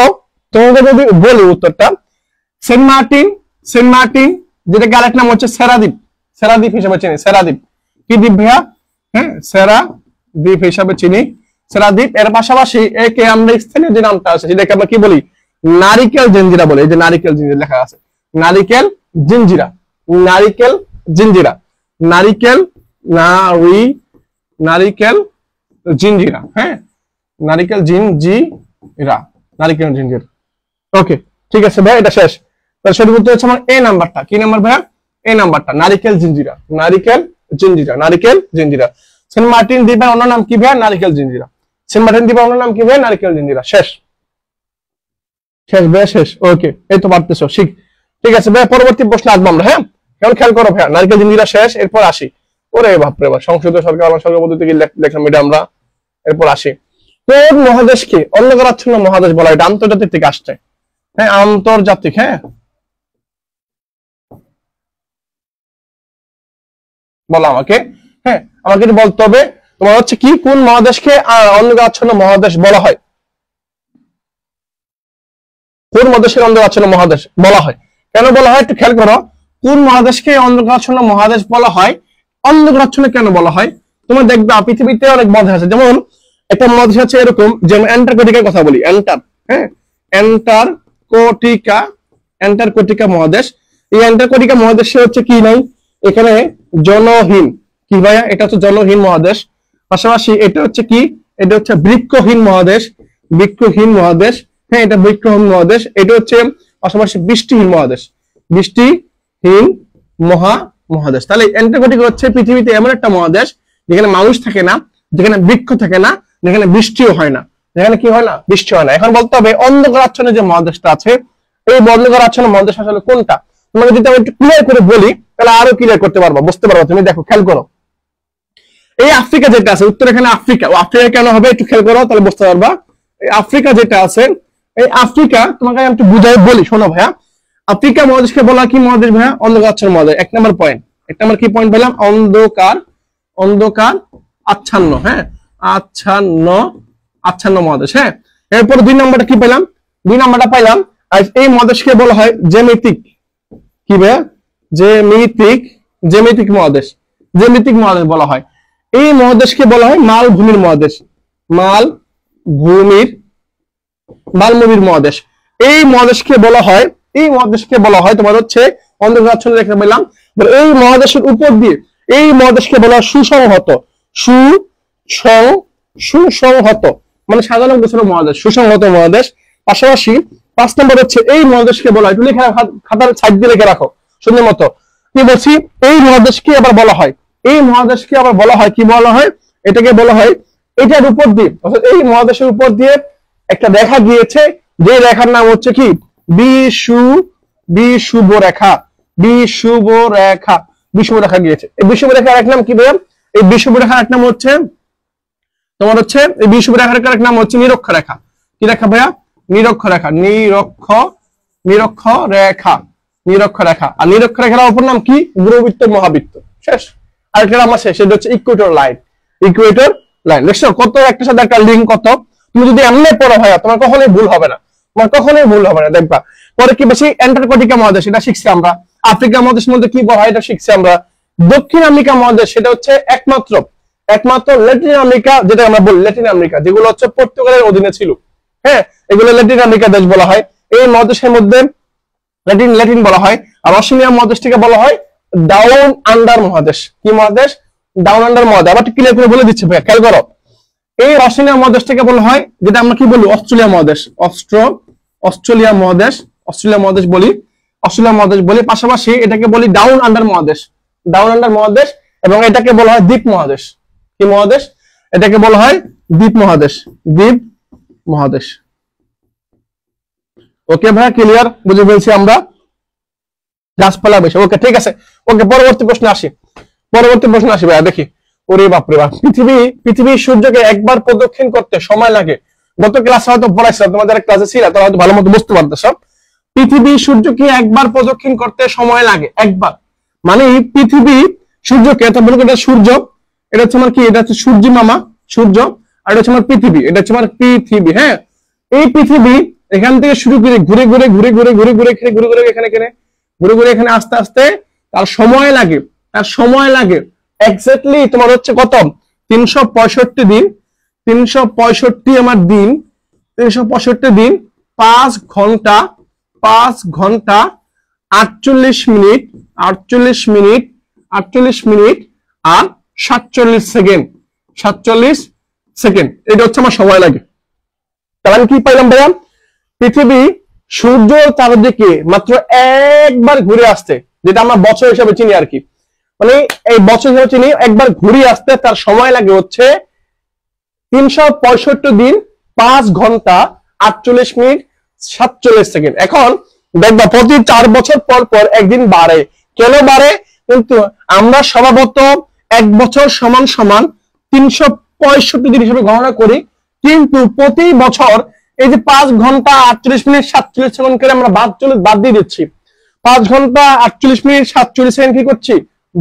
তোমাকে যদি বলি উত্তরটা, সেন্ট মার্টিন যেটাকে আরেক নাম হচ্ছে সেরাদ্বীপ, সেরাদ্বীপ হিসেবে চিনি। সেরাদ্বীপ কি দ্বীপ ভাইয়া? হ্যাঁ, সেরাদ্বীপ হিসাবে চিনি, সেরাদ্বীপ। এর পাশাপাশি একে আমরা স্থানীয় যে নামটা আছে সেটাকে আমরা কি বলি? নারিকেল জিঞ্জিরা বলে। এই যে নারিকেল জিঞ্জিরা লেখা আছে, নারিকেল জিঞ্জিরা, নারিকেল জিঞ্জিরা, নারিকেল নারিকেল জিঞ্জিরা। হ্যাঁ, নারিকেল জিঞ্জিরা, নারিকেল জিঞ্জিরা। ওকে ঠিক আছে ভাই, এটা শেষ। তাহলে সঠিক উত্তর হচ্ছে আমার এ নাম্বারটা। কি নাম্বার ভাইয়া? এ নাম্বারটা, নারিকেল জিঞ্জিরা, নারিকেল জিঞ্জিরা, নারিকেল জিঞ্জিরা। সেন্ট মার্টিন দ্বীপের অন্য নাম কি ভাইয়া? নারিকেল জিঞ্জিরা। সেন্ট মার্টিন দ্বীপের অন্য নাম কি ভাইয়া? নারিকেল জিঞ্জিরা। শেষ, শেষ ভাইয়া, শেষ। ওকে, এই তো পারতেছো, ঠিক আছে ভাইয়া। পরবর্তী প্রশ্ন আসবো আমরা। হ্যাঁ, কেমন খেয়াল করো ভাইয়া, নারিকেল জিঞ্জিরা শেষ, এরপর আসি। ওরে বাপরে বাপ, সংসদীয় সরকার সরকার পদ্ধতি লেখলাম এটা আমরা, এরপর আসি। কোন মহাদেশকে অন্ধকারাচ্ছন্ন মহাদেশ বলা হয়? এটা আন্তর্জাতিক থেকে আসছে। হ্যাঁ, আন্তর্জাতিক। হ্যাঁ, বলো আমাকে। হ্যাঁ, আমাকে বলতে হবে তোমার হচ্ছে কি, কোন মহাদেশকে অন্ধকারাচ্ছন্ন মহাদেশ বলা হয়? কোন মহাদেশের অন্ধকারাচ্ছন্ন মহাদেশ বলা হয়? কেন বলা হয় একটু খেয়াল করো। কোন মহাদেশকে অন্ধকারাচ্ছন্ন মহাদেশ বলা হয়? অন্ধকারাচ্ছন্ন কেন বলা হয়? তোমার দেখবে পৃথিবীতে অনেক মহাদেশ আছে, যেমন একটা মহাদেশ আছে এরকম, যেমন অ্যান্টার্কটিকার কথা বলি, হ্যাঁ, অ্যান্টার্কটিকা মহাদেশ। এই অ্যান্টার্কটিকা মহাদেশে হচ্ছে কি নাই, এখানে জনহীন। কি ভাইয়া? এটা হচ্ছে জনহীন মহাদেশ। পাশাপাশি এটা হচ্ছে কি, এটা হচ্ছে বৃক্ষহীন মহাদেশ, বৃক্ষহীন মহাদেশ। হ্যাঁ, এটা বৃক্ষহীন মহাদেশ। এটা হচ্ছে পাশাপাশি বৃষ্টিহীন মহাদেশ, বৃষ্টিহীন মহাদেশ। তাহলে অ্যান্টার্কটিকা হচ্ছে পৃথিবীতে এমন একটা মহাদেশ যেখানে মানুষ থাকে না, যেখানে বৃক্ষ থাকে না, যেখানে বৃষ্টিও হয় না, যেখানে কি হয় না, বৃষ্টি হয় না। এখন বলতে হবে অন্ধকারাচ্ছন্ন যে মহাদেশটা আছে, এই অন্ধকারাচ্ছন্ন মহাদেশ আসলে কোনটা? তোমাকে যদি আমি একটু ক্লিয়ার করে বলি তাহলে আরো ক্লিয়ার করতে পারবা, বুঝতে পারবা। তুমি দেখো, খেয়াল করো, এই আফ্রিকা যেটা আছে, উত্তর এখানে আফ্রিকা, ও আফ্রিকা কেন হবে একটু খেয়াল করো, তাহলে বুঝতে পারবা। এই আফ্রিকা যেটা আছে, এই আফ্রিকা তোমাকে আমি একটু বুঝাই বলি, শোনো ভাইয়া। আফ্রিকা মহাদেশকে বলা কি মহাদেশ ভাইয়া? অন্ধকারাচ্ছন্ন মহাদেশ। এক নম্বর পয়েন্ট, এক নম্বর কি পয়েন্ট পেলাম? অন্ধকার আচ্ছন্ন। হ্যাঁ, আচ্ছন্ন মহাদেশ। হ্যাঁ, এরপর দুই নম্বরটা কি পেলাম? দুই নম্বরটা পাইলাম এই মহাদেশকে বলা হয় জ্যামিতিক। কি ভাইয়া? জ্যামিতিক মহাদেশ, জ্যামিতিক মহাদেশ বলা হয়। এই মহাদেশকে বলা হয় মালভূমির মহাদেশ, মালভূমির মহাদেশ। এই মহাদেশকে বলা হয় তোমার হচ্ছে অন্ধকারাচ্ছন্ন রেখে পেলাম। এই মহাদেশের উপর দিয়ে এই মহাদেশকে বলা হয় সুসংহত, সুসংহত মানে সাজানো গোছানো মহাদেশ, সুসংহত মহাদেশ। পাশাপাশি 5 নম্বর হচ্ছে এই মহাদেশকে বলা হয়, একটু লেখা, খাতার সাইড দিয়ে লিখে রাখো সুন্দর মতো। কি বলছি? এই মহাদেশকে আবার বলা হয়, এই মহাদেশকে আবার বলা হয় কি বলা হয়? এটাকে বলা হয়, এটার উপর দিয়ে, অর্থাৎ এই মহাদেশের উপর দিয়ে একটা রেখা গিয়েছে, যে রেখার নাম হচ্ছে কি বিষুব রেখা, বিষুব রেখা গিয়েছে। এই বিষুব রেখার এক নাম কি ভাইয়া? এই বিষুব রেখার এক নাম হচ্ছে তোমার হচ্ছে, এই বিষুব রেখার এক নাম হচ্ছে নিরক্ষ রেখা। কি রেখা ভাইয়া? নিরক্ষ রেখা, নিরক্ষ রেখা। আর নিরক্ষ রেখার অপর নাম কি? গুরুবৃত্ত, মহাবৃত্ত। শেষ। আরেকটা নাম আছে, সেটা হচ্ছে ইকুয়েটর লাইন, দেখছো কত একটার সাথে একটা লিঙ্ক কত। তুমি যদি এমনি পড়ো ভাইয়া, তোমার কখনোই ভুল হবে না, দেখবা। পরে কি বেশি অ্যান্টার্কটিকা মহাদেশ, এটা শিখছি আমরা। আফ্রিকা মহাদেশের মধ্যে কি বলা হয়, এটা শিখছি আমরা। দক্ষিণ আমেরিকা মহাদেশ, সেটা হচ্ছে একমাত্র ল্যাটিন আমেরিকা, যেটা আমরা বলি ল্যাটিন আমেরিকা, যেগুলো হচ্ছে পর্তুগালের অধীনে ছিল। হ্যাঁ, এগুলো ল্যাটিন আমেরিকা দেশ বলা হয়। এই মহাদেশের মধ্যে ল্যাটিন বলা হয়। আর অস্ট্রেলিয়া মহাদেশটিকে বলা হয় ডাউন আন্ডার মহাদেশ। কি মহাদেশ? ডাউন আন্ডার মহাদেশ। আবার ক্লিয়ার করে বলে দিচ্ছি ভাইয়া, খেয়াল করো। এই অস্ট্রেলিয়া মহাদেশটাকে বলা হয়, যেটা আমরা কি বলি, অস্ট্রেলিয়া মহাদেশ, অস্ট্রেলিয়া মহাদেশ বলি। পাশাপাশি এটাকে বলি ডাউন আন্ডার মহাদেশ, এবং এটাকে বলা হয় দ্বীপ মহাদেশ। কি মহাদেশ? এটাকে বলা হয় দ্বীপ মহাদেশ, দ্বীপ মহাদেশ। ওকে ভাই, ক্লিয়ার, বুঝে ফেলছি আমরা গাছপালা বেশি। ওকে ঠিক আছে। ওকে পরবর্তী প্রশ্ন আসি, ভাইয়া দেখি। ওরে বাপরে বাপ, পৃথিবী সূর্যকে একবার প্রদক্ষিণ করতে সময় লাগে, গত ক্লাসে হয়তো পড়াইছিলাম, তোমাদের ক্লাসে ছিল, তোমরা হয়তো ভালো মতো বুঝতে পারতেছো। পৃথিবী সূর্যকে একবার প্রদক্ষিণ করতে সময় লাগে, একবার, মানে পৃথিবী সূর্যকে, এটা সূর্য, এটা হচ্ছে আমার কি, এটা হচ্ছে সূর্য মামা, সূর্য, আর এটা হচ্ছে আমার পৃথিবী, এটা হচ্ছে আমার পৃথিবী। হ্যাঁ, এই পৃথিবী এখান থেকে শুরু করে ঘুরে ঘুরে ঘুরে ঘুরে ঘুরে ঘুরে ঘুরে ঘুরে এখানে ঘুরে ঘুরে এখানে আস্তে আস্তে তার সময় লাগে এক্স্যাক্টলি তোমার হচ্ছে কত, 365 দিন, 365 আমার দিন, 365 দিন, 5 ঘন্টা 48 মিনিট, 48 মিনিট আর 47 সেকেন্ড, 47 সেকেন্ড, এটা হচ্ছে আমার সময় লাগে। তাহলে আমি কি পাইলাম ভাইয়া, পৃথিবী সূর্য চারদিকে মাত্র একবার ঘুরে আসতে, যেটা আমরা বছর হিসাবে চিনি আর কি, মানে এই বছর হিসাবে চিনি, একবার ঘুরে আসতে তার সময় লাগে হচ্ছে 365 দিন, 5 ঘন্টা 48 মিনিট 47 সেকেন্ড। এখন দেখবা প্রতি 4 বছর পর পর একদিন বাড়ে, কেন বাড়ে? কিন্তু আমরা স্বভাবত 1 বছর সমান 365 দিন হিসেবে গণনা করি, কিন্তু প্রতি বছর এই যে 5 ঘন্টা 48 মিনিট 47 সেকেন্ড করে আমরা বাদ দিয়ে দিচ্ছি, 5 ঘন্টা 48 মিনিট 47 সেকেন্ড কি করছি,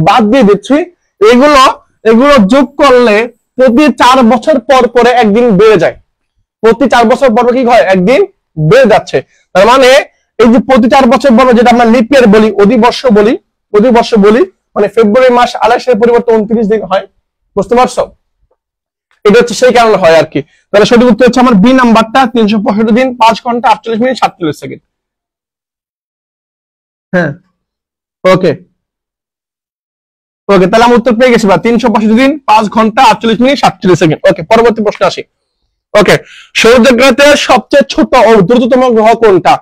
বাদ দিয়ে দিচ্ছি। এগুলো যোগ করলে প্রতি 4 বছর পর পরে একদিন বেড়ে যায়, প্রতি 4 বছর পর কি হয়, একদিন বেড়ে যাচ্ছে। তার মানে এই যে প্রতি 4 বছর পর, যেটা আমরা লিপ ইয়ার বলি, অধিবর্ষ বলি, মানে ফেব্রুয়ারি মাস 28 পরিবর্তে 29 দিন হয়, বুঝতে পারছো? এটা হচ্ছে সেই কারণে হয় আর কি। তাহলে সঠিক উত্তর হচ্ছে আমার বি নাম্বারটা, 365 দিন 5 ঘন্টা 48 মিনিট 47 সেকেন্ড। হ্যাঁ, ওকে, তাহলে আমি উত্তর পেয়ে গেছি বা 365 দিন 5 ঘন্টা 48 মিনিট 47 সেকেন্ড। ওকে, পরবর্তী প্রশ্ন আসি। ওকে, সৌরজগতের সবচেয়ে ছোট ও দ্রুততম গ্রহ কোনটা?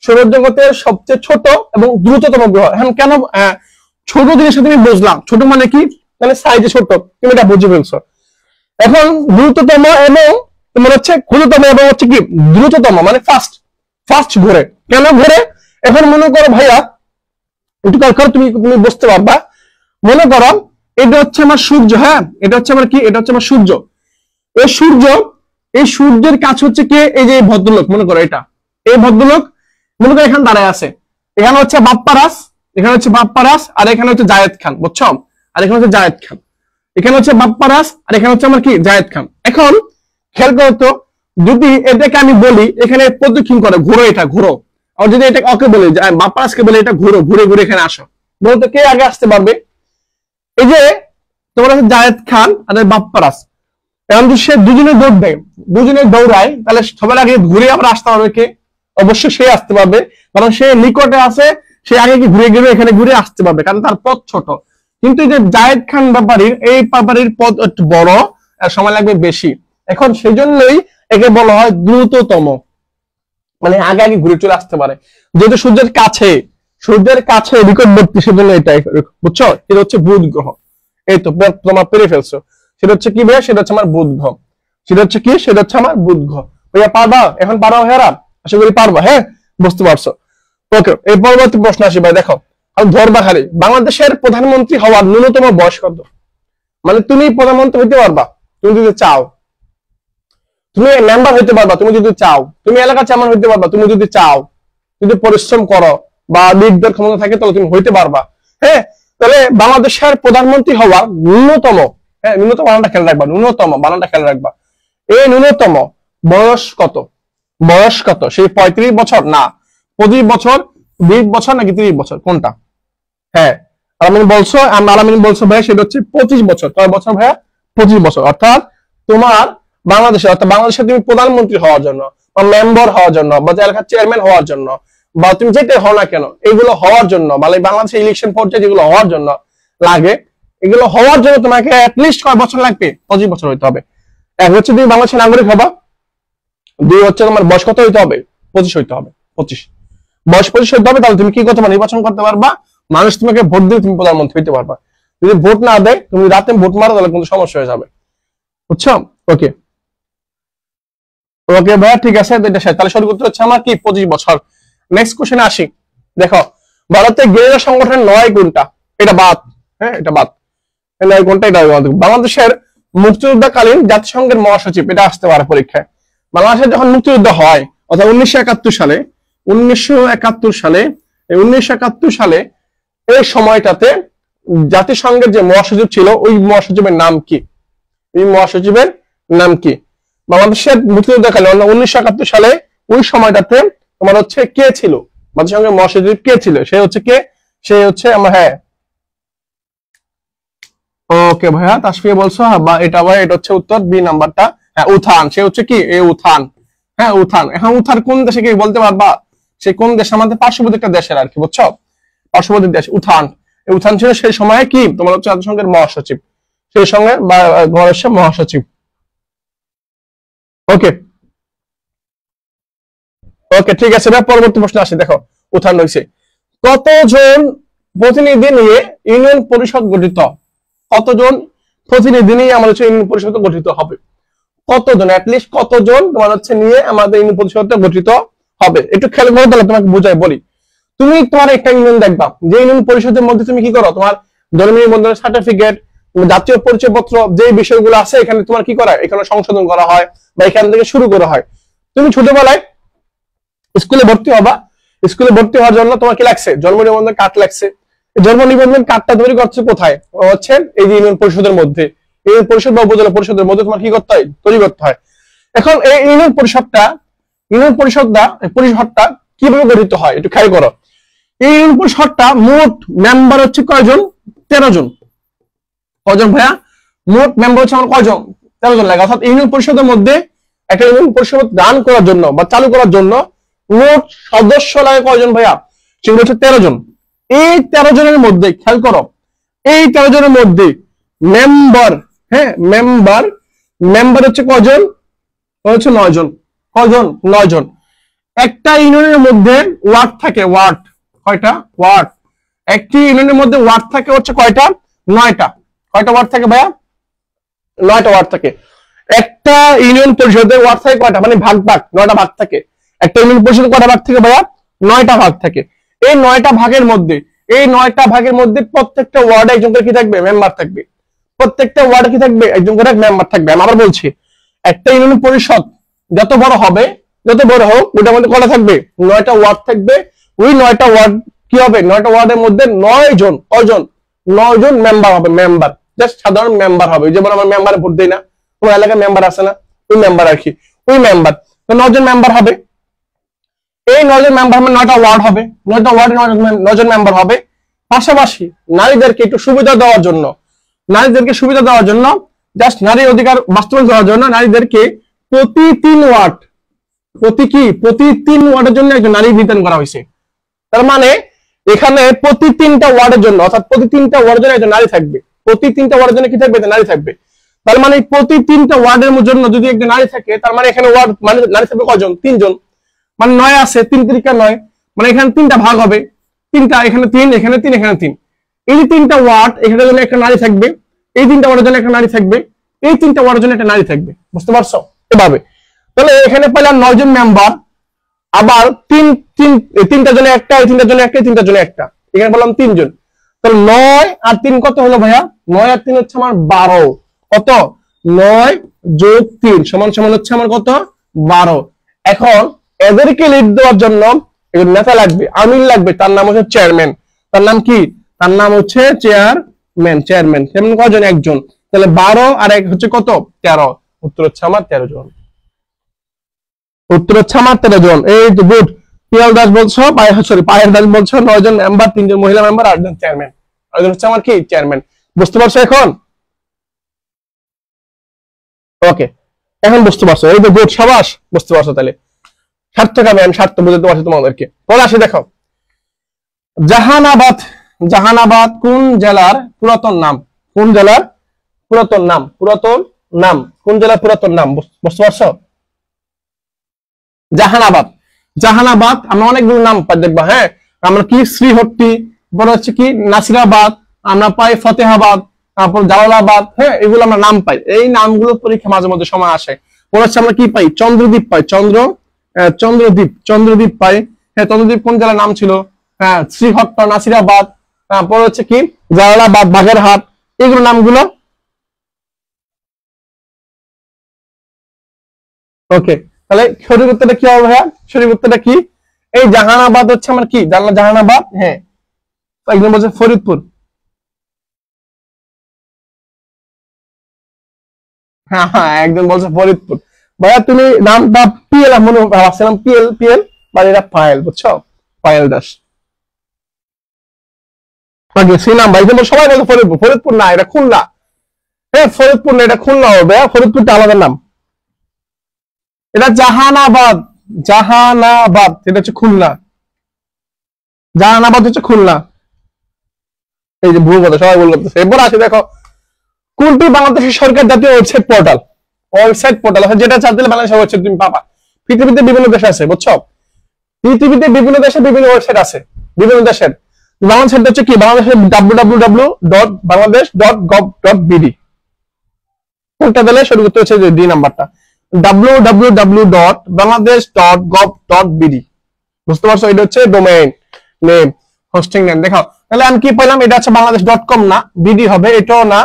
সৌরজগতের সবচেয়ে ছোট এবং দ্রুততম গ্রহ। এখন কেন ছোট জিনিস তুমি বুঝলাম, ছোট মানে কি, মানে সাইজে ছোট, তুমি এটা বুঝে ফেলছো। এখন দ্রুততম এবং তোমার হচ্ছে ক্ষুদ্রতম এবং হচ্ছে কি দ্রুততম, মানে ফাস্ট ঘুরে, কেন ঘুরে? এখন মনে করো ভাইয়া, একটু কাল তুমি বুঝতে পারবা। মনে করো এটা হচ্ছে আমার সূর্য, হ্যাঁ, এটা হচ্ছে আমার কি, এটা হচ্ছে আমার সূর্য। এই সূর্যের কাছে হচ্ছে কে, এই যে ভদ্রলোক, মনে করো এটা, এই ভদ্রলোক মনে করো এখানে দাঁড়ায় আছে, এখানে হচ্ছে বাপ্পারাস, আর এখানে হচ্ছে জায়েদ খান, বুঝছো? আর এখানে হচ্ছে জায়েদ খান, এখানে হচ্ছে বাপ্পারাস, আর এখানে হচ্ছে আমার কি, জায়েদ খান। এখন খেয়াল করো তো, যদি এটাকে আমি বলি এখানে প্রদক্ষিণ করে ঘুরো, এটা ঘুরো, আর যদি এটা ওকে বলি, বাপ্পারাসকে বলি এটা ঘুরো, ঘুরে ঘুরে এখানে আসো, বলতো কে আগে আসতে পারবে? এই যে তোমার হচ্ছে জায়েদ খান আর বাপ্পারাস, এখন যদি সে দুজনে দৌড়ায়, তাহলে সবার আগে ঘুরে আবার আসতে পারবে কে? অবশ্যই সে আসতে পারবে, কারণ সে নিকটে আছে, সে আগে কি ঘুরে ঘুরে এখানে ঘুরে আসতে পারবে, কারণ তার পথ ছোট। কিন্তু এই যে জায়েদ খান ব্যাপারীর পথ একটু বড়, আর সময় লাগবে বেশি। এখন সেই জন্যই একে বলা হয় দ্রুততম, মানে আগে আগে ঘুরে চলে আসতে পারে, যেহেতু সূর্যের কাছে নিকটবর্তী, সেজন্য এটা, বুঝছো? এটা হচ্ছে বুধ গ্রহ। এই তো তোমার পেরে ফেলছো, সেটা হচ্ছে কি ভাইয়া, সেটা হচ্ছে আমার বুধ গ্রহ, সেটা হচ্ছে আমার বুধ গ্রহ। ভাইয়া পারবা? এখন পারো ভাইয়ারা? আশা করি পারবা, হ্যাঁ, বুঝতে পারছো। ওকে, এই পরবর্তী প্রশ্ন আসি ভাই, দেখো, আমি ধরবা খালি, বাংলাদেশের প্রধানমন্ত্রী হওয়ার ন্যূনতম বয়স কত? মানে তুমি প্রধানমন্ত্রী হইতে পারবা তুমি যদি চাও, তুমি মেম্বার হইতে পারবা তুমি যদি চাও, তুমি এলাকার চেয়ারম্যান হইতে পারবা তুমি যদি চাও, যদি পরিশ্রম করো বা লিডার ক্ষমতা থাকে তাহলে তুমি হইতে পারবা। হ্যাঁ, তাহলে বাংলাদেশের প্রধানমন্ত্রী হওয়ার ন্যূনতম, হ্যাঁ, ন্যূনতম বানানটা খেয়াল রাখবা, ন্যূনতম বানানটা খেয়াল রাখবা। এই ন্যূনতম বয়স কত? সেই 35 বছর না, 25 বছর, 20 বছর নাকি 30 বছর, কোনটা? হ্যাঁ, আলামিন বলছো ভাই, সেটা হচ্ছে 25 বছর। কয় বছর ভাইয়া? 25 বছর। অর্থাৎ তোমার বাংলাদেশে তুমি প্রধানমন্ত্রী হওয়ার জন্য বা মেম্বার হওয়ার জন্য বা এলাকার চেয়ারম্যান হওয়ার জন্য বা তুমি যেটা হও না কেন, এগুলো হওয়ার জন্য, মানে বাংলাদেশের ইলেকশন পর্যায়ে যেগুলো হওয়ার জন্য লাগে, এগুলো হওয়ার জন্য তোমাকে অ্যাটলিস্ট কয় বছর লাগবে? 25 বছর হইতে হবে। এক হচ্ছে তুমি বাংলাদেশের নাগরিক হবা, 2 হচ্ছে তোমার বয়স কত হইতে হবে? 25 হইতে হবে, 25 বয়স 25 হইতে হবে, তাহলে তুমি কি করতে পারবে? নির্বাচন করতে পারবা, মানুষ তোমাকে ভোট দিয়ে তুমি প্রধানমন্ত্রী হইতে পারবা। যদি ভোট না দেয়, তুমি রাতে ভোট মারো, তাহলে কিন্তু সমস্যা হয়ে যাবে। বুঝছো? ওকে ওকে ভাইয়া, ঠিক আছে, এটা তাহলে সঠিক উত্তর হচ্ছে আমার কি 25 বছর। নেক্সট কোশ্চেনে আসি। দেখো, ভারতের গেরিলা সংগঠনের 9 কোনটা? এটা বাদ, হ্যাঁ এটা বাদ, 9 কোনটা এটা বাদ। বাংলাদেশের মুক্তিযুদ্ধকালীন জাতিসংঘের মহাসচিব, এটা আসতে পারে পরীক্ষায়। বাংলাদেশের যখন মুক্তিযুদ্ধ হয় অর্থাৎ 1971 সালে, 1971 সালে এই সময়টাতে জাতিসংঘের যে মহাসচিব ছিল ওই মহাসচিবের নাম কি? এই মহাসচিবের নাম কি? বাংলাদেশের মুক্তিযুদ্ধকালে 1971 সালে ওই সময়টাতে তোমার হচ্ছে কে ছিল জাতিসংঘের মহাসচিব? কে ছিল? সে হচ্ছে কে? সে হচ্ছে আমার, হ্যাঁ ওকে ভাইয়া, তাসফিয়া বলছো বা এটা ভাই, এটা হচ্ছে উত্তর বি নাম্বারটা। হ্যাঁ উথান, সে হচ্ছে কি এ উথান। হ্যাঁ উথান। এখন উথান কোন দেশে, কি বলতে পারবা? সে কোন দেশ? আমাদের পার্শ্ববর্তী একটা দেশের আর কি, বুঝছো? পার্শ্ববর্তী দেশ উথান। এই উথান ছিল সেই সময় কি তোমার হচ্ছে জাতিসংঘের মহাসচিব, সেই সঙ্গে মহারাষ্ট্রের মহাসচিব। ওকে ওকে ঠিক আছে ভাই, পরবর্তী প্রশ্ন আসে। দেখো উত্থান রয়েছে, কতজন প্রতিনিধি নিয়ে ইউনিয়ন পরিষদ গঠিত? কতজন প্রতিনিধি নিয়ে আমাদের হচ্ছে ইউনিয়ন পরিষদ গঠিত হবে? কতজন, অ্যাটলিস্ট কতজন তোমার হচ্ছে নিয়ে আমাদের ইউনিয়ন পরিষদ গঠিত হবে? একটু খেয়াল করে, তাহলে তোমাকে বুঝাই বলি। তুমি তোমার একটা ইউনিয়ন দেখবা, যে ইউনিয়ন পরিষদের মধ্যে তুমি কি করো, তোমার জন্ম নিবন্ধন সার্টিফিকেট, জাতীয় পরিচয়পত্র, যে বিষয়গুলো আছে এখানে তোমার কি করা, এখানে সংশোধন করা হয় বা এখান থেকে শুরু করা হয়। তুমি ছোটবেলায় স্কুলে ভর্তি হবা, স্কুলে ভর্তি হওয়ার জন্য তোমার কি লাগছে? জন্ম নিবন্ধন কার্ড লাগছে। জন্ম নিবন্ধন কার্ডটা তৈরি করছে কোথায়? হচ্ছে এই যে ইউনিয়ন পরিষদের মধ্যে, ইউনিয়ন পরিষদ বা উপজেলা পরিষদের মধ্যে তোমার কি করতে হয়? তৈরি করতে হয়। এখন এই ইউনিয়ন পরিষদটা কিভাবে গঠিত হয় একটু খেয়াল করো। এই ইউনিয়ন পরিষদটা মোট মেম্বার হচ্ছে কয়জন? 13 জন। কয়জন ভাইয়া? মোট মেম্বার হচ্ছে আমার কয়জন? 13 জন লাগে। অর্থাৎ ইউনিয়ন পরিষদের মধ্যে একটা ইউনিয়ন পরিষদ রান করার জন্য বা চালু করার জন্য মোট সদস্য লাগে কয়জন ভাইয়া? সেগুলো হচ্ছে 13 জন। এই 13 জনের মধ্যে খেয়াল করো, এই 13 জনের মধ্যে মেম্বার, হ্যাঁ মেম্বার হচ্ছে কয়জন? হচ্ছে 9 জন। কয়জন? 9 জন। একটা ইউনিয়নের মধ্যে ওয়ার্ড থাকে, ওয়ার্ড কয়টা? ওয়ার্ড। একটি ইউনিয়নের মধ্যে ওয়ার্ড থাকে হচ্ছে কয়টা? 9টা। কয়টা ওয়ার্ড থাকে ভাইয়া? 9টা ওয়ার্ড থাকে। একটা ইউনিয়ন পরিষদে ওয়ার্ড থাকে কয়টা, মানে ভাগ 9টা ভাগ থাকে। একটা ইউনিয়ন পরিষদে কয়টা ভাগ থাকে ভাইয়া? 9টা ভাগ থাকে। এই 9টা ভাগের মধ্যে প্রত্যেকটা ওয়ার্ডে একজন করে কি থাকবে? মেম্বার থাকবে। প্রত্যেকটা ওয়ার্ডে কি থাকবে? একজন করে মেম্বার থাকবে। আমি আবার বলছি, একটা ইউনিয়ন পরিষদ যত বড় হবে, যত বড় হোক, ওটার মধ্যে কয়টা থাকবে? 9টা ওয়ার্ড থাকবে। ওই 9টা ওয়ার্ড কি হবে? 9টা ওয়ার্ডের মধ্যে 9 জন, কয়জন? 9 জন মেম্বার হবে। মেম্বার জাস্ট সাধারণ মেম্বার হবে। যেমন আমার মেম্বারে ভোট দেই না, তোমার এলাকায় মেম্বার আছে না, ওই মেম্বার আর কি, ওই মেম্বার। তো 9 জন মেম্বার হবে। এই 9 জন মেম্বার হবে, 9টা ওয়ার্ড হবে, 9টা ওয়ার্ডে 9 জন মেম্বার হবে। পাশাপাশি নারীদেরকে একটু সুবিধা দেওয়ার জন্য, জাস্ট নারীর অধিকার বাস্তবায়ন করার জন্য নারীদেরকে প্রতি 3 ওয়ার্ড, প্রতি 3 ওয়ার্ডের জন্য একজন নারী নির্ধারণ করা হয়েছে। তার মানে এখানে প্রতি 3টা ওয়ার্ডের জন্য, অর্থাৎ প্রতি 3টা ওয়ার্ডের জন্য একজন নারী থাকবে। প্রতি 3টা ওয়ার্ডের জন্য কি থাকবে? নারী থাকবে। তার মানে প্রতি 3টা ওয়ার্ডের জন্য যদি একজন নারী থাকে, তার মানে এখানে ওয়ার্ড মানে নারী থাকবে কয়জন? 3 জন। মানে 9 আছে, 3 3 9, মানে এখানে 3টা ভাগ হবে, 3টা, এখানে 3, এখানে 3, এখানে 3। এই যে 3টা ওয়ার্ড, এখানে জন্য একটা নারী থাকবে, এই 3টা ওয়ার্ডের জন্য একটা নারী থাকবে, এই 3টা ওয়ার্ডের জন্য একটা নারী থাকবে। বুঝতে পারছো? এভাবে তাহলে এখানে পেলাম 9 জন মেম্বার, আবার 3টা জন্য একটা, এই 3টার জন্য একটা, এই 3টার জন্য একটা, এখানে বললাম 3 জন। তাহলে 9 আর 3 কত হলো ভাইয়া? 9 আর 3 হচ্ছে আমার 12। কত? 9 যোগ 3 সমান সমান হচ্ছে আমার কত? 12। এখন এদেরকে লিড দেওয়ার জন্য একজন নেতা লাগবে, আমির লাগবে, তার নাম হচ্ছে চেয়ারম্যান। তার নাম কি? তার নাম হচ্ছে চেয়ারম্যান। চেয়ারম্যান কয়জন? একজন। তাহলে 12 আর 1 হচ্ছে কত? 13। উত্তর হচ্ছে আমার 13 জন। উত্তর হচ্ছে আমার 13 জন। এই তো গুড। পিয়াল দাস বলছো, পায়েল দাস বলছো 9 জন মেম্বার, 3 জন মহিলা মেম্বার, 8 জন চেয়ারম্যান। 8 জন হচ্ছে আমার কি? চেয়ারম্যান। বুঝতে পারছো এখন? ওকে, এখন বুঝতে পারছো? এই তো গুড, সাবাস, বুঝতে পারছো। তাহলে সার্থক হবে, আমি সার্থক বুঝতে পারছি তোমাদেরকে। পরে আসি, দেখো জাহানাবাদ কোন জেলার পুরাতন নাম? কোন জেলার পুরাতন নাম? কোন জেলার পুরাতন নাম? বুঝতে পারছো? জাহানাবাদ আমরা অনেকগুলো নাম পাই, দেখবা। হ্যাঁ, আমরা কি শ্রীহট্টি, বড় হচ্ছে কি নাসিরাবাদ, আমরা পাই ফতেহাবাদ, তারপর জালালাবাদ, হ্যাঁ, এগুলো আমরা নাম পাই। এই নামগুলো পরীক্ষা মাঝে মধ্যে সময় আসে। পরে হচ্ছে আমরা কি পাই, চন্দ্রদ্বীপ পাই, চন্দ্রদ্বীপ পাই। হ্যাঁ, চন্দ্রদ্বীপ কোন জেলার নাম ছিল? হ্যাঁ, শ্রীহট্ট, নাসিরাবাদ। তারপর হচ্ছে কি জালালাবাদ, বাগেরহাট, এগুলো নামগুলো। ওকে, তাহলে সঠিক উত্তরটা কি হবে ভাইয়া? সঠিক উত্তরটা কি? এই জাহানাবাদ হচ্ছে আমার কি, জানলা জাহানাবাদ। হ্যাঁ, একজন বলছে ফরিদপুর। হ্যাঁ হ্যাঁ, একজন বলছে ফরিদপুর। ভাইয়া তুমি নামটা পিএল মনে ভাবছিলাম, পিএল পিএল, মানে এটা পায়েল, বুঝছো? পায়েল দাস। ওকে, সেই নাম ভাই তোমার সবাই বলছে ফরিদপুর। ফরিদপুর না, এটা খুলনা। হ্যাঁ, ফরিদপুর না, এটা খুলনা হবে। ফরিদপুরটা আলাদা নাম। এটা জাহানাবাদ। জাহানাবাদ এটা হচ্ছে খুলনা। জাহানাবাদ হচ্ছে খুলনা। এই যে ভুল কথা সবাই বললো। এরপর আসে দেখো, কোনটি বাংলাদেশের সরকার জাতীয় ওয়েবসাইট পোর্টাল? ওয়েবসাইট পোর্টাল যেটা চাপ দিলে বাংলাদেশের ওয়েবসাইট তুমি পাবা। পৃথিবীতে বিভিন্ন দেশ আছে, বুঝছো? পৃথিবীতে বিভিন্ন দেশে বিভিন্ন ওয়েবসাইট আছে, বিভিন্ন দেশের। বাংলাদেশের হচ্ছে কি, বাংলাদেশের www.bangladesh.gov.bd। কোনটা দিলে সঠিক উত্তর হচ্ছে ডি নাম্বারটা, www.bangladesh.gov.bd। বুঝতে পারছো? এটা হচ্ছে ডোমেইন নেম, হোস্টিং নেম। দেখো তাহলে আমি কি পেলাম, এটা হচ্ছে বাংলাদেশ.com না, বিডি হবে। এটাও না,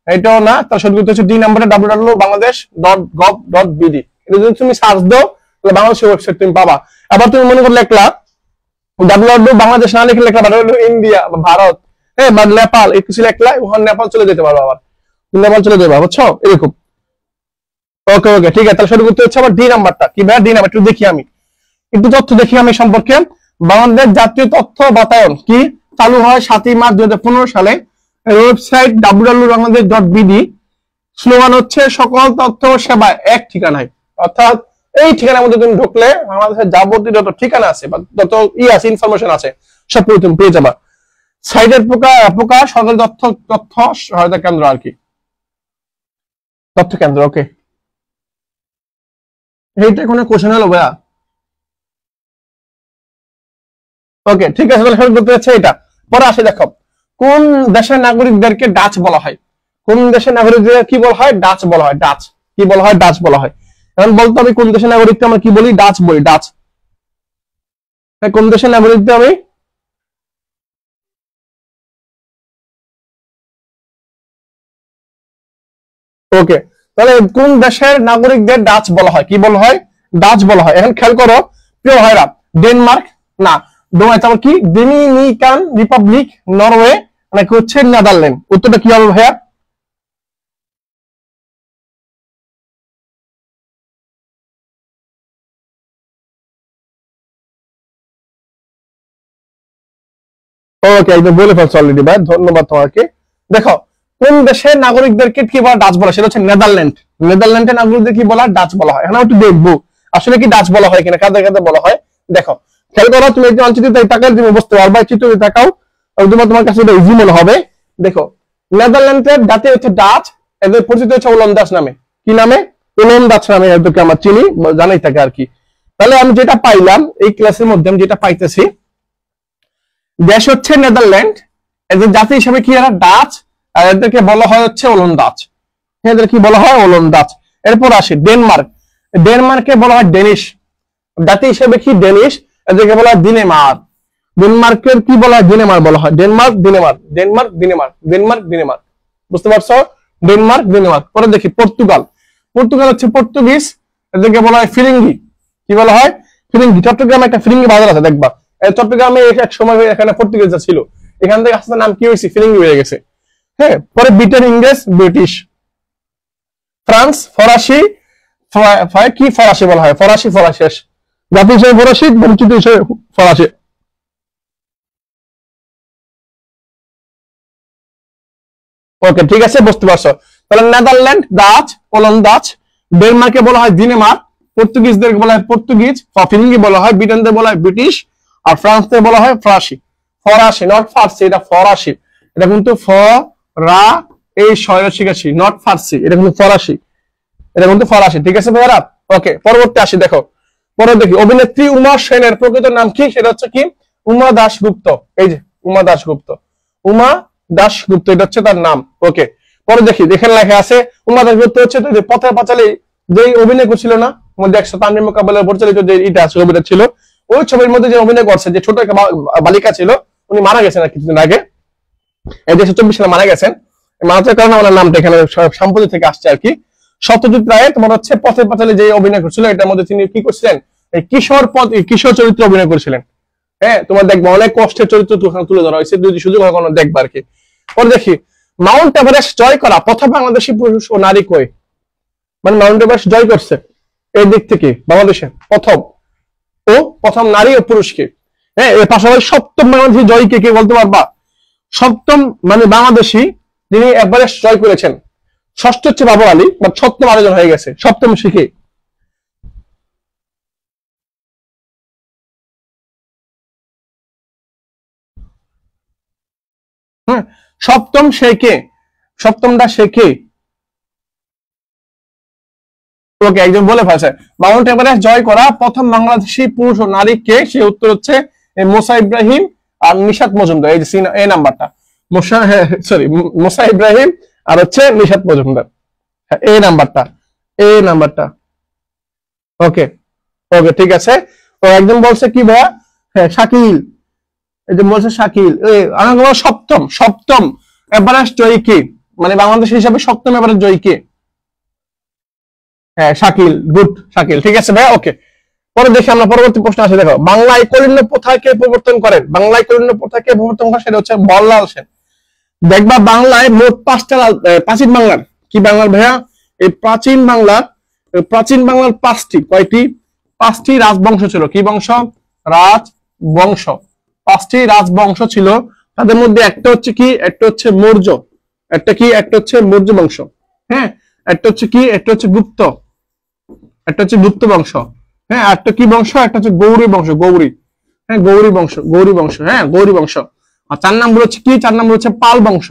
এটাও না। তার সঠিক উত্তর হচ্ছে ডি নাম্বারটা, www.bangladesh.gov.bd। এটা যদি তুমি সার্চ দাও তাহলে বাংলাদেশের ওয়েবসাইট তুমি পাবা। আবার তুমি মনে করলে একলা বাংলাদেশ না লিখে লেখা ইন্ডিয়া বা ভারত, হ্যাঁ, বা নেপাল, একটু লেখলা ওখানে নেপাল চলে যেতে পারো, আবার নেপাল চলে যাবে, বুঝছো? এরকম। ওকে ওকে, ঠিক আছে। তাহলে সঠিক উত্তর হচ্ছে আবার ডি নাম্বারটা। কি ভাই ডি নাম্বার? একটু দেখি আমি, একটু তথ্য দেখি আমি সম্পর্কে। বাংলাদেশ জাতীয় তথ্য বাতায়ন কি চালু হয় 7ই মার্চ 2015 সালে। Website www.bangladesh.bd। স্লোগান হচ্ছে সকল তথ্য সেবা এক ঠিকানায়। অর্থাৎ এই ঠিকানার মধ্যে তুমি ঢুকলে বাংলাদেশের যাবতীয় যত ঠিকানা আছে বা যত আছে ইনফরমেশন আছে সব তুমি পেয়ে যাবা। সাইটের প্রকার সরকারি তথ্য সহায়তা কেন্দ্র, আর কি তথ্য কেন্দ্র। ওকে, এইটা কোনো কোশ্চেন হলো ভাইয়া? ওকে, ঠিক আছে। তাহলে সঠিক উত্তর হচ্ছে এটা। পরে আসে দেখো, কোন দেশের নাগরিকদেরকে ডাচ বলা হয়? কোন দেশের নাগরিকদের কি বলা হয়? ডাচ বলা হয়। ডাচ কি বলা হয়? ডাচ বলা হয়। এখন বলতে হবে কোন দেশের নাগরিককে আমরা কি বলি? ডাচ বলি, ডাচ। কোন দেশের নাগরিকদের আমি ওকে, তাহলে কোন দেশের নাগরিকদের ডাচ বলা হয়? কি বলা হয়? ডাচ বলা হয়। এখন খেয়াল করো প্রিয় ভাইরা, ডেনমার্ক না, তারপর কি ডোমিনিকান রিপাবলিক, নরওয়ে, নাকি হচ্ছে নেদারল্যান্ড? উত্তরটা কি হবে ভাইয়া? ওকে, একদম বলে ফেলছো অলরেডি ভাই, ধন্যবাদ তোমাকে। দেখো, কোন দেশের নাগরিকদেরকে কি বলা ডাচ বলা? সেটা হচ্ছে নেদারল্যান্ড। নেদারল্যান্ডের নাগরিকদের কি বলা? ডাচ বলা হয়। এখন একটু দেখবো আসলে কি ডাচ বলা হয় কিনা, কাদের কাদের বলা হয়। দেখো খেয়াল করো, তুমি একটু মানচিত্রে তাকালে তুমি বুঝতে পারবা। চিত্রে তাকাও, তোমার কাছে এটা ইজি মনে হবে। দেখো, নেদারল্যান্ডের জাতি হচ্ছে ডাচ, এদের পরিচিত হচ্ছে ওলন্দাজ নামে। কি নামে? ওলন্দাজ নামে এদেরকে আমার চিনি, জানাই থাকে আর কি। তাহলে আমি যেটা পাইলাম এই ক্লাসের মধ্যে, আমি যেটা পাইতেছি, দেশ হচ্ছে নেদারল্যান্ড, এদের জাতি হিসেবে কি এরা ডাচ, আর এদেরকে বলা হয় হচ্ছে ওলন্দাজ। এদের কি বলা হয়? ওলন্দাজ। এরপর আসে ডেনমার্ক। ডেনমার্কে বলা হয় ডেনিশ, জাতি হিসেবে কি ডেনিশ, এদেরকে বলা হয় দিনেমার। ডেনমার্কের কি বলা হয়? দিনেমার বলা হয়। ডেনমার্ক দিনেমার, ডেনমার্ক দিনেমার, ডেনমার্ক দিনেমার। বুঝতে পারছো? ডেনমার্ক দিনেমার। পরে দেখি পর্তুগাল। পর্তুগাল হচ্ছে পর্তুগিজ, এদেরকে বলা হয় ফিরিঙ্গি। কি বলা হয়? ফিরিঙ্গি। চট্টগ্রামে একটা ফিরিঙ্গি বাজার আছে দেখবা। চট্টগ্রামে এক সময় এখানে পর্তুগিজরা ছিল, এখান থেকে আস্তে নাম কি হয়েছে? ফিরিঙ্গি হয়ে গেছে। হ্যাঁ, পরে ব্রিটেন, ইংরেজ, ব্রিটিশ। ফ্রান্স ফরাসি, কি ফরাসি বলা হয়? ফরাসি, ফরাসি জাতি হিসেবে ফরাসি, পরিচিত হিসেবে ফরাসি। ওকে, ঠিক আছে, বুঝতে পারছো। তাহলে নেদারল্যান্ড ডাচ, ওলন্দাজ। ডেনমার্কে বলা হয় দিনেমার, পর্তুগিজদের বলা হয় পর্তুগিজ, ফিরিঙ্গি বলা হয়, ব্রিটেনদের বলা হয় ব্রিটিশ, আর ফ্রান্সদের বলা হয় ফরাসি। ফরাসি, নট ফার্সি, এটা ফরাসি। এটা কিন্তু ফ রা এই শয় শিখেছি, নট ফার্সি, এটা কিন্তু ফরাসি। এটা কিন্তু ফরাসি। ঠিক আছে ভাইরা? ওকে, পরবর্তী আসি। দেখো পরে দেখি, অভিনেত্রী উমা সেনের প্রকৃত নাম কি? সেটা হচ্ছে কি উমা দাশগুপ্ত। এই যে উমা দাশগুপ্ত, উমা দাশগুপ্ত, এটা হচ্ছে তার নাম। ওকে, পরে দেখি দেখেন লেখা আছে উমা দাশগুপ্ত হচ্ছে তো পথের পাঁচালী যেই অভিনয় করছিল না মধ্যে 100 তানভীর মোকাবেলার পরিচালিত যে এটা ছবিটা ছিল, ওই ছবির মধ্যে যে অভিনয় করছে যে ছোট একটা বালিকা ছিল, উনি মারা গেছেন আর কিছুদিন আগে, এই 2024 সালে মারা গেছেন। মারা যাওয়ার কারণে ওনার নামটা এখানে সম্পত্তি থেকে আসছে আর কি। সত্যজিৎ রায় তোমার হচ্ছে পথের পাঁচালী যে অভিনয় করছিল এটার মধ্যে তিনি কি করছিলেন, এই কিশোর চরিত্রে অভিনয় করেছিলেন। হ্যাঁ, তোমার দেখবো অনেক কষ্টের চরিত্র তুলে ধরা হয়েছে, যদি সুযোগ হয় কোনো দেখবা আর কি। পরে দেখি মাউন্ট এভারেস্ট জয় করা প্রথম বাংলাদেশি পুরুষ ও নারী কই, মানে মাউন্ট এভারেস্ট জয় করছে এই দিক থেকে বাংলাদেশের প্রথম নারী ও পুরুষকে। হ্যাঁ, এর পাশাপাশি সপ্তম বাংলাদেশি জয়কে কে বলতে পারবা? সপ্তম মানে বাংলাদেশি যিনি এভারেস্ট জয় করেছেন, ষষ্ঠ হচ্ছে বাবর আলী, বাট সপ্তম আরেকজন হয়ে গেছে, সপ্তম শিখে। হ্যাঁ, সপ্তম সে কে? সপ্তমটা সে কে? ওকে, একজন বলে ফেলছে মাউন্ট এভারেস্ট জয় করা প্রথম বাংলাদেশি পুরুষ ও নারী কে? সে উত্তর হচ্ছে মোসা ইব্রাহিম আর নিশাত মজুমদার। এই যে এই নাম্বারটা মোসা ইব্রাহিম আর হচ্ছে নিশাত মজুমদার, এই নাম্বারটা। ওকে ওকে, ঠিক আছে। তো একজন বলছে কি ভাইয়া, হ্যাঁ শাকিল, এই যে বলছে শাকিল। আমাকে বলো সপ্তম এভারেস্ট জয়ী কে, মানে বাংলাদেশ হিসাবে সপ্তম এভারেস্ট জয়ী কে? হ্যাঁ শাকিল, গুড শাকিল, ঠিক আছে ভাইয়া। ওকে, পরে দেখি আমরা পরবর্তী প্রশ্ন আছে। দেখো বাংলায় কলিন্য প্রথাকে প্রবর্তন করেন, বাংলায় কলিন্য প্রথাকে প্রবর্তন করেন সেটা হচ্ছে বল্লাল সেন। দেখবা বাংলায় মোট 5টা প্রাচীন বাংলার কি বাংলার ভাইয়া, এই প্রাচীন বাংলার 5টি কয়টি? 5টি রাজবংশ ছিল। কি বংশ? রাজবংশ। 5টি রাজবংশ ছিল, তাদের মধ্যে একটা হচ্ছে কি, একটা হচ্ছে মৌর্য, একটা হচ্ছে মৌর্য বংশ। হ্যাঁ, একটা হচ্ছে কি, একটা হচ্ছে গুপ্ত, একটা হচ্ছে গুপ্ত বংশ। হ্যাঁ, একটা কি বংশ, একটা হচ্ছে গৌরী বংশ, গৌরী। হ্যাঁ, গৌরী বংশ। হ্যাঁ, গৌরী বংশ। আর 4 নম্বর হচ্ছে কি, 4 নম্বর হচ্ছে পাল বংশ।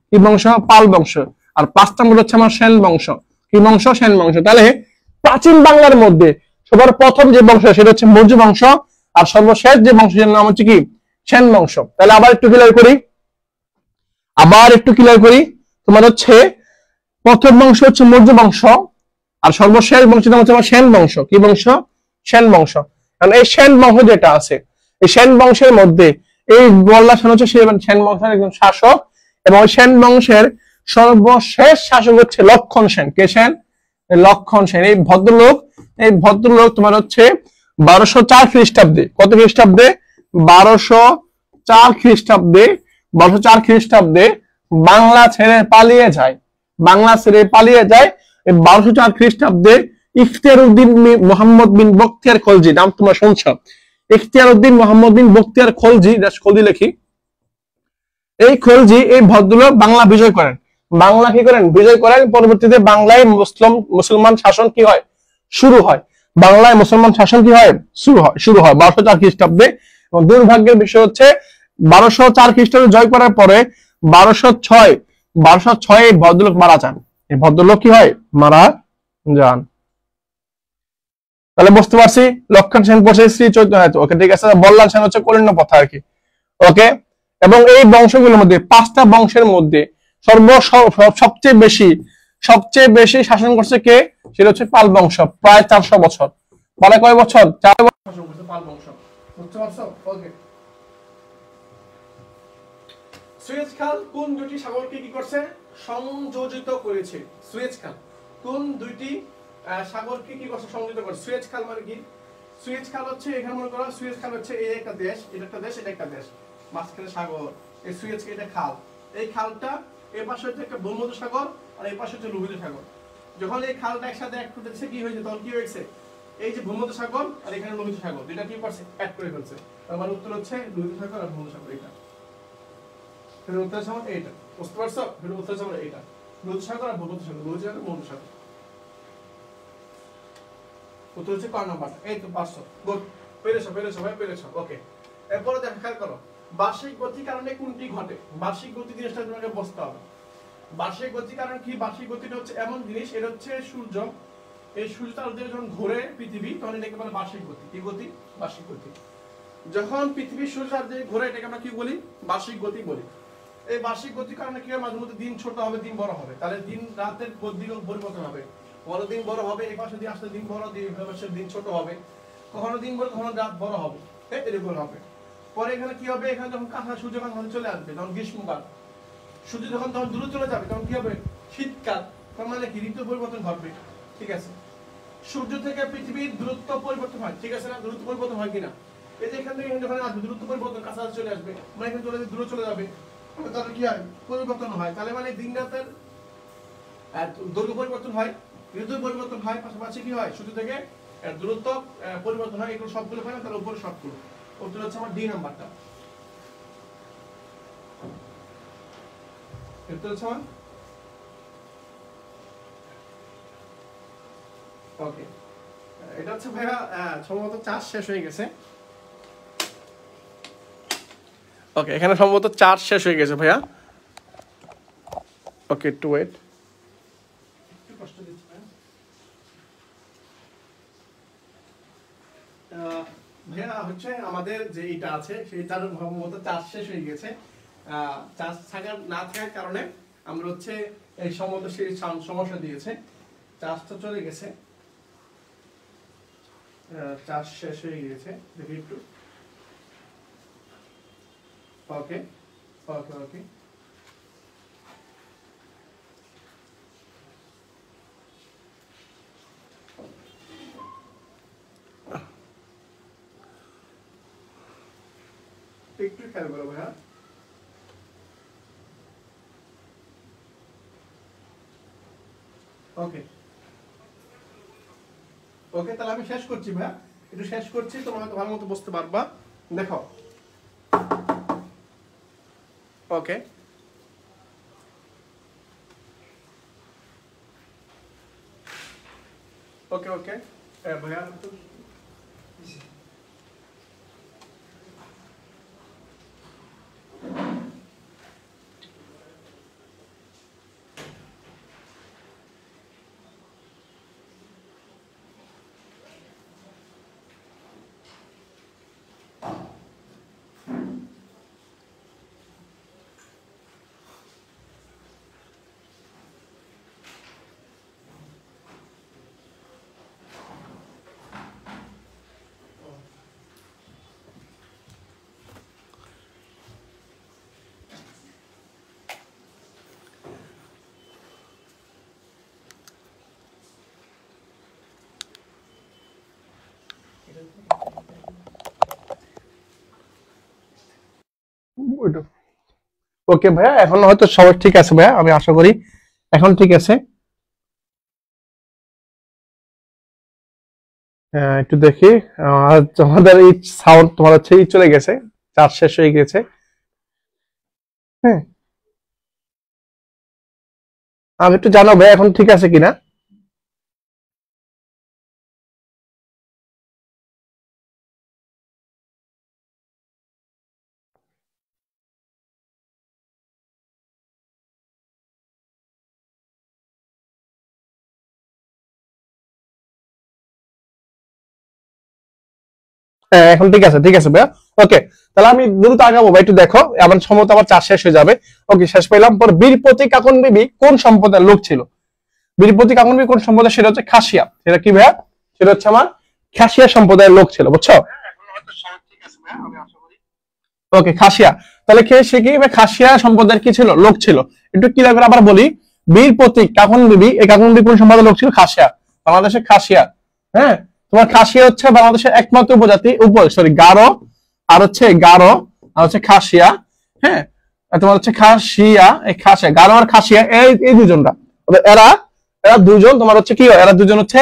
কি বংশ? পাল বংশ। আর 5 নম্বর হচ্ছে আমার সেন বংশ। কি বংশ? সেন বংশ। তাহলে প্রাচীন বাংলার মধ্যে সবার প্রথম যে বংশ সেটা হচ্ছে মৌর্য বংশ, আর সর্বশেষ যে বংশের নাম হচ্ছে কি, সেন বংশ। তাহলে আবার একটু ক্লিয়ার করি, তোমার হচ্ছে প্রথম বংশ হচ্ছে মৌর্য বংশ, আর সর্বশেষ বংশের নাম হচ্ছে আমার সেন বংশ। কি বংশ? সেন বংশ। কারণ এই সেন বংশ যেটা আছে, এই সেন বংশের মধ্যে এই বল্লাল সেন হচ্ছে সেন বংশের একজন শাসক, এবং ওই সেন বংশের সর্বশেষ শাসক হচ্ছে লক্ষণ সেন। কে সেন? লক্ষণ সেন। এই ভদ্রলোক তোমার হচ্ছে 1204 খ্রিস্টাব্দে, কত খ্রিস্টাব্দে? 1204 খ্রিস্টাব্দে, 1204 খ্রিস্টাব্দে বাংলা ছেড়ে পালিয়ে যায়। 1204 খ্রিস্টাব্দে ইখতিয়ারউদ্দিন মোহাম্মদ বিন বখতিয়ার খলজি, নাম তোমরা শুনছ, ইখতিয়ারউদ্দিন মোহাম্মদ বিন বখতিয়ার খলজি, খলজি লিখি। এই খলজি, এই ভদ্রলোক বাংলা বিজয় করেন। বাংলা কি করেন? বিজয় করেন। পরবর্তীতে বাংলায় মুসলমান শাসন কি হয়? শুরু হয়। বাংলায় মুসলমান শাসন কি হয়? শুরু হয় 1204 খ্রিস্টাব্দে। এবং দুর্ভাগ্যের বিষয় হচ্ছে 1204 খ্রিস্টাব্দে জয় করার পরে 1206 এই ভদ্রলোক মারা যান। এই ভদ্রলোক কি হয়? মারা যান। তাহলে বুঝতে পারছি লক্ষণ সেন পড়ছে শ্রী চৈতন্য। ওকে, ঠিক আছে। বল্লাল সেন হচ্ছে কলিন্য প্রথা আর কি। ওকে, এবং এই বংশগুলোর মধ্যে 5টা বংশের মধ্যে সবচেয়ে বেশি শাসন করছে কে? সেটা হচ্ছে পাল বংশ, প্রায় 400 বছর। মানে কয় বছর? 4 বছর শাসন করছে পাল বংশ। বুঝতে পারছো? ওকে। সুয়েজ খাল কোন দুটি সাগরকে কি করছে? সংযোজিত করেছে। সুয়েজ খাল কোন দুইটি সাগরকে কি করছে? সংযোজিত করছে। সুয়েজ খাল মানে কি? সুয়েজ খাল হচ্ছে, এখানে মনে করো সুয়েজ খাল হচ্ছে এই একটা দেশ, এটা একটা দেশ, এটা একটা দেশ, মাঝখানে সাগর। এই সুয়েজ এটা খাল। এই খালটা এই পাশে হচ্ছে একটা ভূমধ্য সাগর, আর এই পাশে হচ্ছে লোহিত সাগর। যখন এই খালটা একসাথে এক করতেছে কি হয়েছে? তখন কি হয়েছে? এই যে ভূমধ্য সাগর আর এখানে লোহিত সাগর, দুইটা কি করছে? এক করে ফেলছে। তার মানে উত্তর হচ্ছে লোহিত সাগর আর ভূমধ্য সাগর। এটা উত্তর সাগর, এইটা বুঝতে পারছো? উত্তর সাগর এইটা, লোহিত সাগর আর ভূমধ্য সাগর, লোহিত সাগর ভূমধ্য সাগর। উত্তর হচ্ছে ক নাম্বার। এই তো 500। গুড, পেরেছো ভাই, পেরেছো। ওকে, এরপরে দেখো, খেয়াল করো, বার্ষিক গতি কারণে কোনটি ঘটে? বার্ষিক গতি জিনিসটা তোমাকে বুঝতে হবে। বার্ষিক গতি কারণ কি? বার্ষিক গতিটা হচ্ছে এমন জিনিস, এটা হচ্ছে সূর্য। এই সূর্য তার দিকে যখন ঘোরে পৃথিবী, তখন এটাকে বলে বার্ষিক গতি। কি গতি? বার্ষিক গতি। যখন পৃথিবী সূর্য তার দিকে ঘোরে, এটাকে আমরা কি বলি? বার্ষিক গতি বলি। এই বার্ষিক গতির কারণে কি হয়, মাঝে মধ্যে দিন ছোট হবে, দিন বড় হবে, তাহলে দিন রাতের দিক পরিবর্তন হবে। কখনো দিন বড় হবে, এই পাশে দিয়ে আসলে দিন বড়, দিন ছোট হবে, কখনো দিন বড়, কখনো রাত বড় হবে, এরকম হবে। পরে এখানে কি হবে, এখানে যখন কাঁচা সূর্য যখন চলে আসবে, তখন গ্রীষ্মকাল, সূর্য যখন দূরে চলে যাবে, তখন কি হবে, শীতকাল। তার মানে কি, ঋতু পরিবর্তন ঘটবে। ঠিক আছে, সূর্য থেকে পৃথিবীর দূরত্ব পরিবর্তন হয়, ঠিক আছে না, দূরত্ব পরিবর্তন হয় কিনা, এই যে এখান থেকে যখন আসবে দূরত্ব পরিবর্তন, কাছাকাছি চলে আসবে, মানে এখানে চলে দূরে চলে যাবে, তাহলে কি হয়, পরিবর্তন হয়। তাহলে মানে দিন রাতের দৈর্ঘ্য পরিবর্তন হয়, ঋতু পরিবর্তন হয়, পাশাপাশি কি হয়, সূর্য থেকে দূরত্ব পরিবর্তন হয়। এগুলো সবগুলো হয় না, তার উপরে সবগুলো। উত্তর হচ্ছে আমার ডি নাম্বারটা। উত্তর হচ্ছে আমার ওকে। এটা হচ্ছে ভাইয়া সম্ভবত চার্জ শেষ হয়ে গেছে। ওকে, এখানে সম্ভবত চার্জ শেষ হয়ে গেছে ভাইয়া। ওকে, একটু ওয়েট। ভাইয়া হচ্ছে আমাদের যে এটা আছে সেটার সম্ভবত চার্জ শেষ হয়ে গেছে। চার্জ না থাকার কারণে আমরা হচ্ছে এই সম্ভবত সেই সমস্যা দিয়েছে। চার্জটা চলে গেছে, চার্জ শেষ হয়ে গেছে, দেখি একটু। ওকে ওকে ওকে, একটু খেয়াল করো ভাইয়া। ওকে ওকে, তাহলে আমি শেষ করছি ভাইয়া, একটু শেষ করছি, তোমরা হয়তো ভালো মতো বুঝতে পারবা। দেখো, ওকে ওকে ওকে ভাইয়া, ওকে ভাইয়া, এখন হয়তো সবাই ঠিক আছে ভাইয়া, আমি আশা করি এখন ঠিক আছে। একটু দেখি, তোমাদের এই সাউন্ড তোমার হচ্ছে চলে গেছে, চার্জ শেষ হয়ে গেছে। হ্যাঁ, আমি একটু জানো ভাই এখন ঠিক আছে কিনা। হ্যাঁ, এখন ঠিক আছে, ঠিক আছে ভাইয়া। ওকে, তাহলে আমি দ্রুত আগাবো ভাই, একটু দেখো, আমার সম্ভবত আমার চার্জ শেষ হয়ে যাবে। ওকে, শেষ পেলাম। পর বীরপতি কাকন বিবি কোন সম্প্রদায়ের লোক ছিল? বীরপতি কাকন বিবি কোন সম্প্রদায়, সেটা হচ্ছে খাসিয়া। সেটা কি ভাইয়া? সেটা হচ্ছে আমার খাসিয়া সম্প্রদায়ের লোক ছিল, বুঝছো? ওকে, খাসিয়া। তাহলে সে কি খাসিয়া সম্প্রদায়ের কি ছিল, লোক ছিল। একটু ক্লিয়ার করে আবার বলি, বীর প্রতীক কাকন বিবি, এই কাকন বিবি কোন সম্প্রদায়ের লোক ছিল? খাসিয়া, বাংলাদেশের খাসিয়া। হ্যাঁ, তোমার খাসিয়া হচ্ছে বাংলাদেশের একমাত্র উপজাতি, সরি গারো, আর হচ্ছে গারো, আর হচ্ছে খাসিয়া। হ্যাঁ, আর তোমার হচ্ছে খাসিয়া, এই খাসিয়া, গারো আর খাসিয়া, এই দুজনটা, এরা এরা দুজন তোমার হচ্ছে কি, এরা দুজন হচ্ছে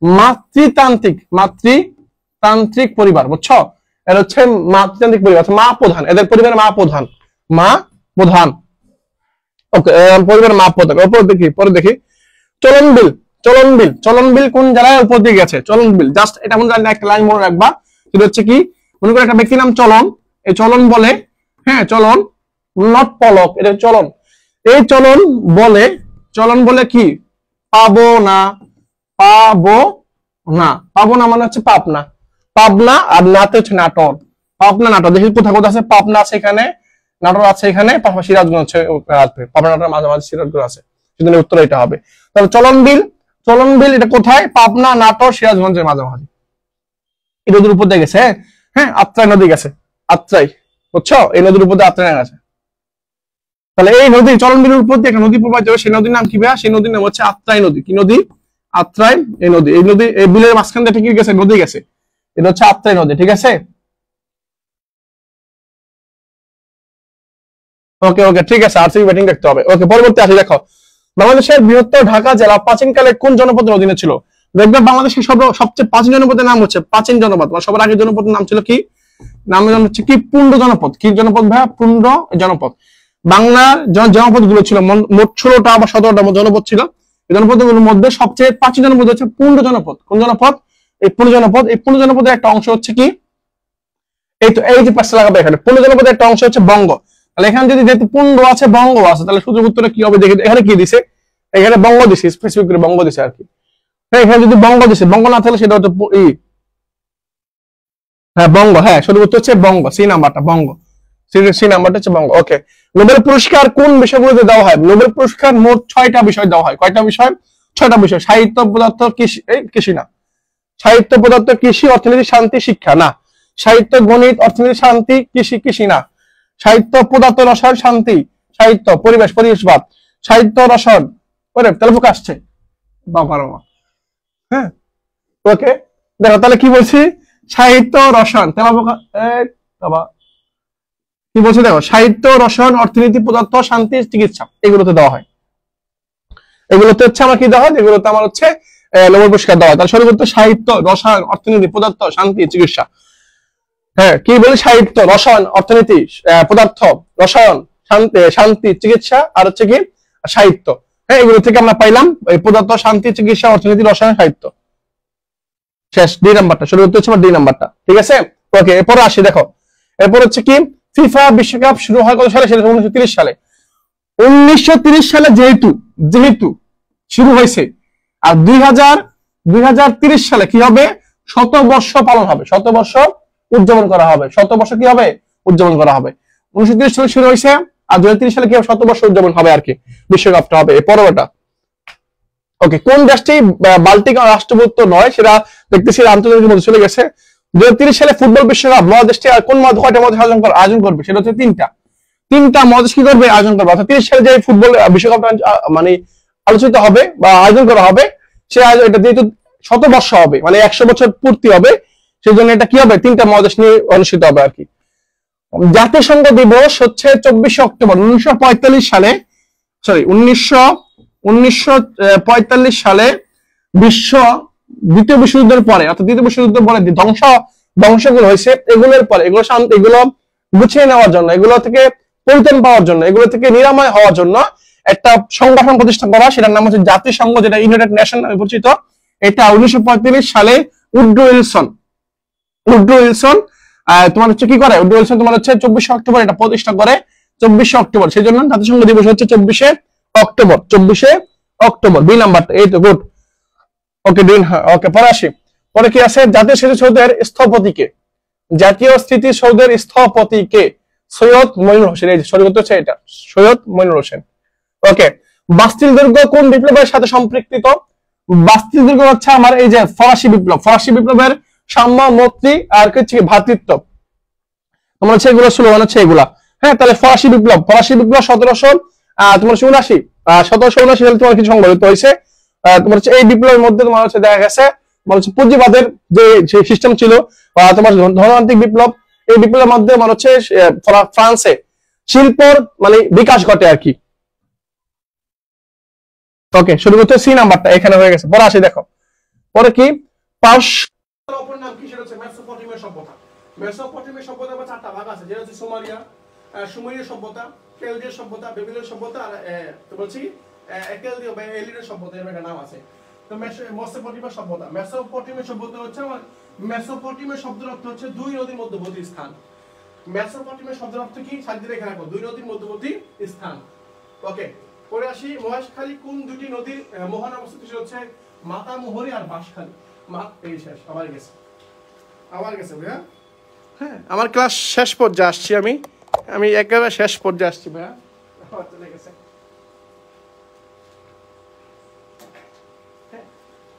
মাতৃতান্ত্রিক পরিবার, বুঝছো? এরা হচ্ছে মাতৃতান্ত্রিক পরিবার, মা প্রধান, এদের পরিবারের মা প্রধান, মা প্রধান। ওকে, পরিবারের মা প্রধান। ওপর দেখি, পরে দেখি, চলন বিল। চলন বিল কোন জেলায় উপর দিয়ে গেছে? চলন বিল, জাস্ট এটা মনে রাখবা, একটা লাইন মনে রাখবা। সেটা হচ্ছে কি, মনে করো একটা ব্যক্তির নাম চলন, এই চলন বলে, হ্যাঁ চলন, নট পলক, এটা চলন। এই চলন বলে কি, পাবো না, পাবনা মানে হচ্ছে পাবনা, আর নাতে হচ্ছে নাটোর। পাবনা নাটোর, দেখি কোথায় কোথায় আছে পাবনা আছে এখানে, নাটোর আছে এখানে, পাশাপাশি সিরাজগঞ্জ হচ্ছে পাবনা নাটোরের মাঝামাঝি সিরাজগঞ্জ আছে, সেজন্য উত্তর এটা হবে। তাহলে চলন বিল এটা কোথায়? পাবনা, নাটোর, সিরাজগঞ্জের মাঝামাঝি, এই নদীর উপর দিয়ে গেছে। হ্যাঁ, আত্রাই নদী গেছে, আত্রাই, বুঝছো? এই নদীর উপর দিয়ে আত্রাই গেছে। তাহলে এই নদী চলন বিলের উপর দিয়ে একটা নদী প্রবাহিত হবে, সেই নদীর নাম কি ভাইয়া? সেই নদীর নাম হচ্ছে আত্রাই নদী। কি নদী? আত্রাই এই নদী। এই বিলের মাঝখান দিয়ে কি গেছে? নদী গেছে, এটা হচ্ছে আত্রাই নদী, ঠিক আছে? ওকে ওকে, ঠিক আছে, আরসিবি ব্যাটিং দেখতে হবে। ওকে, পরবর্তী আসি, দেখো বাংলাদেশের বৃহত্তর ঢাকা জেলা প্রাচীনকালে কোন জনপদের অধীনে ছিল? দেখবে বাংলাদেশের সবচেয়ে প্রাচীন জনপদের নাম হচ্ছে প্রাচীন জনপদ, সবার আগে জনপদের নাম ছিল কি? নাম হচ্ছে কি? পুন্ড জনপদ। কি জনপদ ভাইয়া? পুন্ড জনপদ। বাংলার জনপদ গুলো ছিল মোট 16টা বা 17টা জনপদ ছিল। এই জনপদগুলোর মধ্যে সবচেয়ে প্রাচীন জনপদ হচ্ছে পুন্ড জনপদ। কোন জনপদ? এই পুন্ড জনপদ। এই পুন্ড জনপদের একটা অংশ হচ্ছে কি? এই যে পাঁচটা লাগাবে এখানে, পুন্ড জনপদের একটা অংশ হচ্ছে বঙ্গ। তাহলে এখানে যদি যেহেতু পুন্ড আছে, বঙ্গ আছে, তাহলে সূত্র উত্তরে কি হবে দেখি। এখানে কি দিছে? এখানে বঙ্গ দিছে, স্পেসিফিক করে বঙ্গ দিছে আর কি। হ্যাঁ, এখানে যদি বঙ্গ দিছে, বঙ্গ না থাকলে সেটা হচ্ছে হ্যাঁ বঙ্গ। হ্যাঁ, সঠিক উত্তর হচ্ছে বঙ্গ, সি নাম্বারটা বঙ্গ, সি নাম্বারটা হচ্ছে বঙ্গ। ওকে, নোবেল পুরস্কার কোন বিষয়গুলোতে দেওয়া হয়? নোবেল পুরস্কার মোট 6টা বিষয় দেওয়া হয়। কয়টা বিষয়? 6টা বিষয়। সাহিত্য, পদার্থ, কৃষি না, সাহিত্য, পদার্থ, কৃষি, অর্থনীতি, শান্তি, শিক্ষা না, সাহিত্য, গণিত, অর্থনীতি, শান্তি, কৃষি না, সাহিত্য, পদার্থ, রসায়ন, শান্তি, সাহিত্য, পরিবেশবাদ, সাহিত্য, রসায়ন। ওরে তাহলে বুক আসছে বাবা। হ্যাঁ, ওকে, দেখো তাহলে কি বলছি? সাহিত্য, রসায়ন, বাবা কি বলছে দেখো, সাহিত্য, রসায়ন, অর্থনীতি, পদার্থ, শান্তি, চিকিৎসা, এগুলোতে দেওয়া হয়। এগুলোতে হচ্ছে আমার কি দেওয়া হয়? এগুলোতে আমার হচ্ছে নোবেল পুরস্কার দেওয়া হয়। তাহলে সঠিক উত্তর সাহিত্য, রসায়ন, অর্থনীতি, পদার্থ, শান্তি, চিকিৎসা। হ্যাঁ, কি বলি? সাহিত্য, রসায়ন, অর্থনীতি, পদার্থ, রসায়ন, শান্তি, চিকিৎসা, আর হচ্ছে কি সাহিত্য। হ্যাঁ, এগুলো থেকে আমরা পাইলাম এই পদার্থ, শান্তি, চিকিৎসা, অর্থনীতি, রসায়ন, সাহিত্য। শেষ, ডি নাম্বারটা সঠিক উত্তর হচ্ছে ডি নাম্বারটা, ঠিক আছে? ওকে, এরপর আসি, দেখো এরপর হচ্ছে কি? ফিফা বিশ্বকাপ শুরু হয় কত সালে? সেটা 1930 সালে। 1930 সালে যেহেতু শুরু হয়েছে, আর 2030 সালে কি হবে? শতবর্ষ পালন হবে, শতবর্ষ উদযাপন করা হবে, শতবর্ষ কি হবে? উদযাপন করা হবে। 1930 সালে শুরু হয়েছে, আর 2030 সালে কি হবে? শতবর্ষ উদযাপন হবে আর কি, বিশ্বকাপটা হবে। পরবর্তীটা ওকে, কোন দেশটি বাল্টিক রাষ্ট্রভুক্ত নয়? সেটা দেখতেছি আন্তর্জাতিক মধ্যে চলে গেছে। 2030 সালে ফুটবল বিশ্বকাপ মহাদেশটি আর কোন কয়টা মহাদেশ আয়োজন করবে? সেটা হচ্ছে তিনটা মহাদেশ কি করবে? আয়োজন করবে। অর্থাৎ 30 সালে যে ফুটবল বিশ্বকাপটা মানে আলোচিত হবে বা আয়োজন করা হবে, সে এটা যেহেতু শতবর্ষ হবে, মানে 100 বছর পূর্তি হবে, সেই জন্য এটা কি হবে? 3টা মহাদেশ নিয়ে অনুষ্ঠিত হবে আর কি। জাতিসংঘ দিবস হচ্ছে 24শে অক্টোবর 1945 সালে, সরি 1945 সালে দ্বিতীয় বিশ্বযুদ্ধের পরে, অর্থাৎ দ্বিতীয় বিশ্বযুদ্ধের পরে ধ্বংসগুলো হয়েছে, এগুলোর পরে এগুলো গুছিয়ে নেওয়ার জন্য, এগুলো থেকে পরিত্রাণ পাওয়ার জন্য, এগুলো থেকে নিরাময় হওয়ার জন্য একটা সংগঠন প্রতিষ্ঠা করা, সেটার নাম হচ্ছে জাতিসংঘ, যেটা ইউনাইটেড নেশন নামে পরিচিত। এটা 1945 সালে উড্রো উইলসন তোমার হচ্ছে কি করে? উড্রো উইলসন তোমার হচ্ছে 24শে অক্টোবর এটা প্রতিষ্ঠা করে, 24শে অক্টোবর, সেই জন্য জাতিসংঘ দিবস হচ্ছে 24শে অক্টোবর, 24শে অক্টোবর, বি নাম্বারটা। এই তো গুড। ওকে দিন, ওকে, পরে আসি। পরে কি আছে? জাতীয় স্মৃতিসৌধের স্থপতিকে? জাতীয় স্মৃতিসৌধের স্থপতিকে? সৈয়দ মইনুল হোসেন। এই সঠিক উত্তর হচ্ছে এটা, সৈয়দ মইনুল হোসেন। ওকে, বাস্তিল দুর্গ কোন বিপ্লবের সাথে সম্পৃক্ত? বাস্তিল দুর্গ হচ্ছে আমার এই যে ফরাসি বিপ্লবের সাম্য, মৈত্রী আর হচ্ছে ভ্রাতৃত্ব, তোমার হচ্ছে এগুলো স্লোগান হচ্ছে এগুলা। হ্যাঁ, তাহলে ফরাসি বিপ্লব 1779 সালে তোমার কিছু সংঘটিত হয়েছে। তোমার হচ্ছে এই বিপ্লবের মধ্যে তোমার হচ্ছে দেখা গেছে পুঁজিবাদের যে সিস্টেম ছিল, তোমার ধনতান্ত্রিক বিপ্লব, এই বিপ্লবের মধ্যে মানে হচ্ছে ফ্রান্সে শিল্পর মানে বিকাশ ঘটে আর কি। ওকে, শুরু করতে সি নাম্বারটা এখানে হয়ে গেছে। পরে আসি, দেখো পরে কি? অপর নাম কি? সেটা হচ্ছে মেসোপটেমিয়া সভ্যতা। মেসোপটেমিয়া সভ্যতা বা 4টা ভাগ আছে, যেটা হচ্ছে সুমেরীয় সভ্যতা, কেলদীয় সভ্যতা, বেবিলনীয় সভ্যতা, আর তো বলছি একেলদীয় বা এলিডীয় সভ্যতা, এর একটা নাম আছে। তো মেসোপটেমিয়া সভ্যতা, মেসোপটেমিয়া সভ্যতা হচ্ছে আমার, মেসোপটেমিয়া শব্দের অর্থ হচ্ছে দুই নদীর মধ্যবর্তী স্থান। মেসোপটেমিয়া শব্দের অর্থ কি? সাজিয়ে রেখে রাখো, দুই নদীর মধ্যবর্তী স্থান। ওকে, পরে আসি। মহেশখালী কোন দুটি নদীর মোহনা অবস্থিত? সেটা হচ্ছে মাতামুহুরী আর বাঁশখালী। এই শেষ, আবার গেছে ভাইয়া। হ্যাঁ, আমার ক্লাস শেষ পর্যায়ে আসছি আমি। আমি একেবারে শেষ পর্যায়ে আসছি ভাইয়া, চলে গেছে।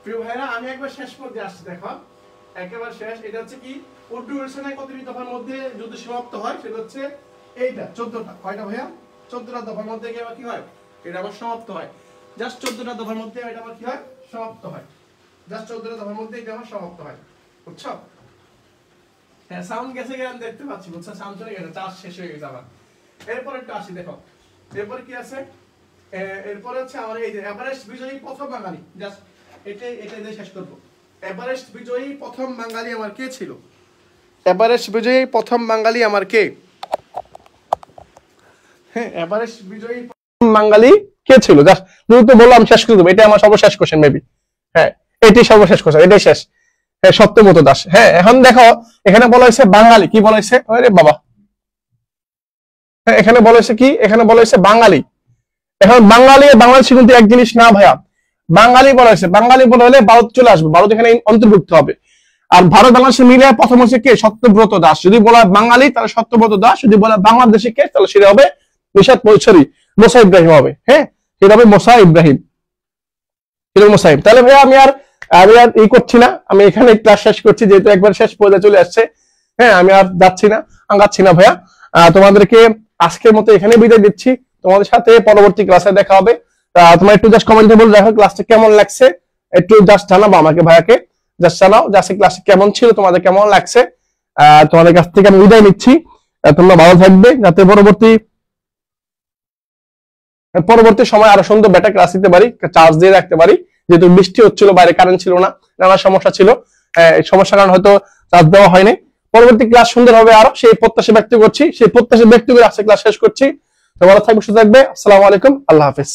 প্রিয় ভাইরা আমি একবার শেষ পর্যায়ে আসছি, দেখো একেবারে শেষ। এটা হচ্ছে কি উর্দু ভার্সনে কতটি দফার মধ্যে যুদ্ধ সমাপ্ত হয়, সেটা হচ্ছে এইটা 14টা। কয়টা ভাইয়া? 14টা দফার মধ্যে কি হয়, এটা আবার সমাপ্ত হয়। জাস্ট 14টা দফার মধ্যে এটা আবার কি হয়, সমাপ্ত হয়। জাস্ট 14টা দফার মধ্যে এটা আবার সমাপ্ত হয়, বুঝছো? হ্যাঁ সাউন্ড গেছে গেলে দেখতে পাচ্ছি, বুঝছো? সাউন্ড চলে গেছে, চার্জ শেষ হয়ে গেছে আবার। এরপর একটু আসি, দেখো এরপর কি আছে। এরপর হচ্ছে আমার এই যে এভারেস্ট বিজয়ী প্রথম বাঙালি, জাস্ট এটাই দিয়ে শেষ করব। এভারেস্ট বিজয়ী প্রথম বাঙালি আমার কে ছিল? এভারেস্ট বিজয়ী প্রথম বাঙালি আমার কে? হ্যাঁ এভারেস্ট বিজয়ী বাঙালি কে ছিল? জাস্ট তো বললাম শেষ করে দেবো, এটা আমার সর্বশেষ কোশ্চেন মেবি। হ্যাঁ এটি সর্বশেষ কোশ্চেন, এটাই শেষ। হ্যাঁ সত্যব্রত দাস। হ্যাঁ এখন দেখো এখানে বলা হয়েছে বাঙালি, কি বলা হয়েছে? আরে বাবা, হ্যাঁ এখানে বলা হয়েছে কি? এখানে বলা হয়েছে বাঙালি। এখন বাঙালি বাংলাদেশি কিন্তু এক জিনিস না ভাইয়া। বাঙালি বলা হয়েছে, বাঙালি বলা হলে ভারত চলে আসবে, ভারত এখানে অন্তর্ভুক্ত হবে। আর ভারত বাংলাদেশে মিলে প্রথম হচ্ছে কে? সত্যব্রত দাস। যদি বলা বাঙালি তাহলে সত্যব্রত দাস, যদি বলা বাংলাদেশি কে তাহলে সেটা হবে মোসা ইব্রাহিম হবে। হ্যাঁ সেটা হবে মোসা ইব্রাহিম, মোসাইব। তাহলে ভাইয়া আমি আর ই করছি না, আমি এখানে ক্লাস শেষ করছি, যেহেতু একবার শেষ পর্যায়ে চলে আসছে। হ্যাঁ আমি আর আগাচ্ছি না ভাইয়া। তোমাদেরকে আজকের মতো এখানে বিদায় দিচ্ছি, তোমাদের সাথে পরবর্তী ক্লাসে দেখা হবে। তোমার একটু জাস্ট কমেন্টে বলে দেখো ক্লাসটা কেমন লাগছে, একটু জাস্ট জানাবো আমাকে, ভাইয়াকে জাস্ট জানাও যে আজকে ক্লাসটা কেমন ছিল, তোমাদের কেমন লাগছে। তোমাদের কাছ থেকে আমি বিদায় নিচ্ছি, তোমরা ভালো থাকবে, যাতে পরবর্তী সময় আরো সুন্দর বেটার ক্লাস দিতে পারি, চার্জ দিয়ে রাখতে পারি। যেহেতু বৃষ্টি হচ্ছিল, বাইরে কারেন্ট ছিল না, নানা সমস্যা ছিল, এই সমস্যার কারণে হয়তো চার্জ দেওয়া হয়নি। পরবর্তী ক্লাস সুন্দর হবে আরো, সেই প্রত্যাশা ব্যক্ত করছি, সেই প্রত্যাশা ব্যক্ত করে আজকে ক্লাস শেষ করছি। তো ভালো থাকবে, সুস্থ থাকবে। আসসালামু আলাইকুম, আল্লাহ হাফেজ।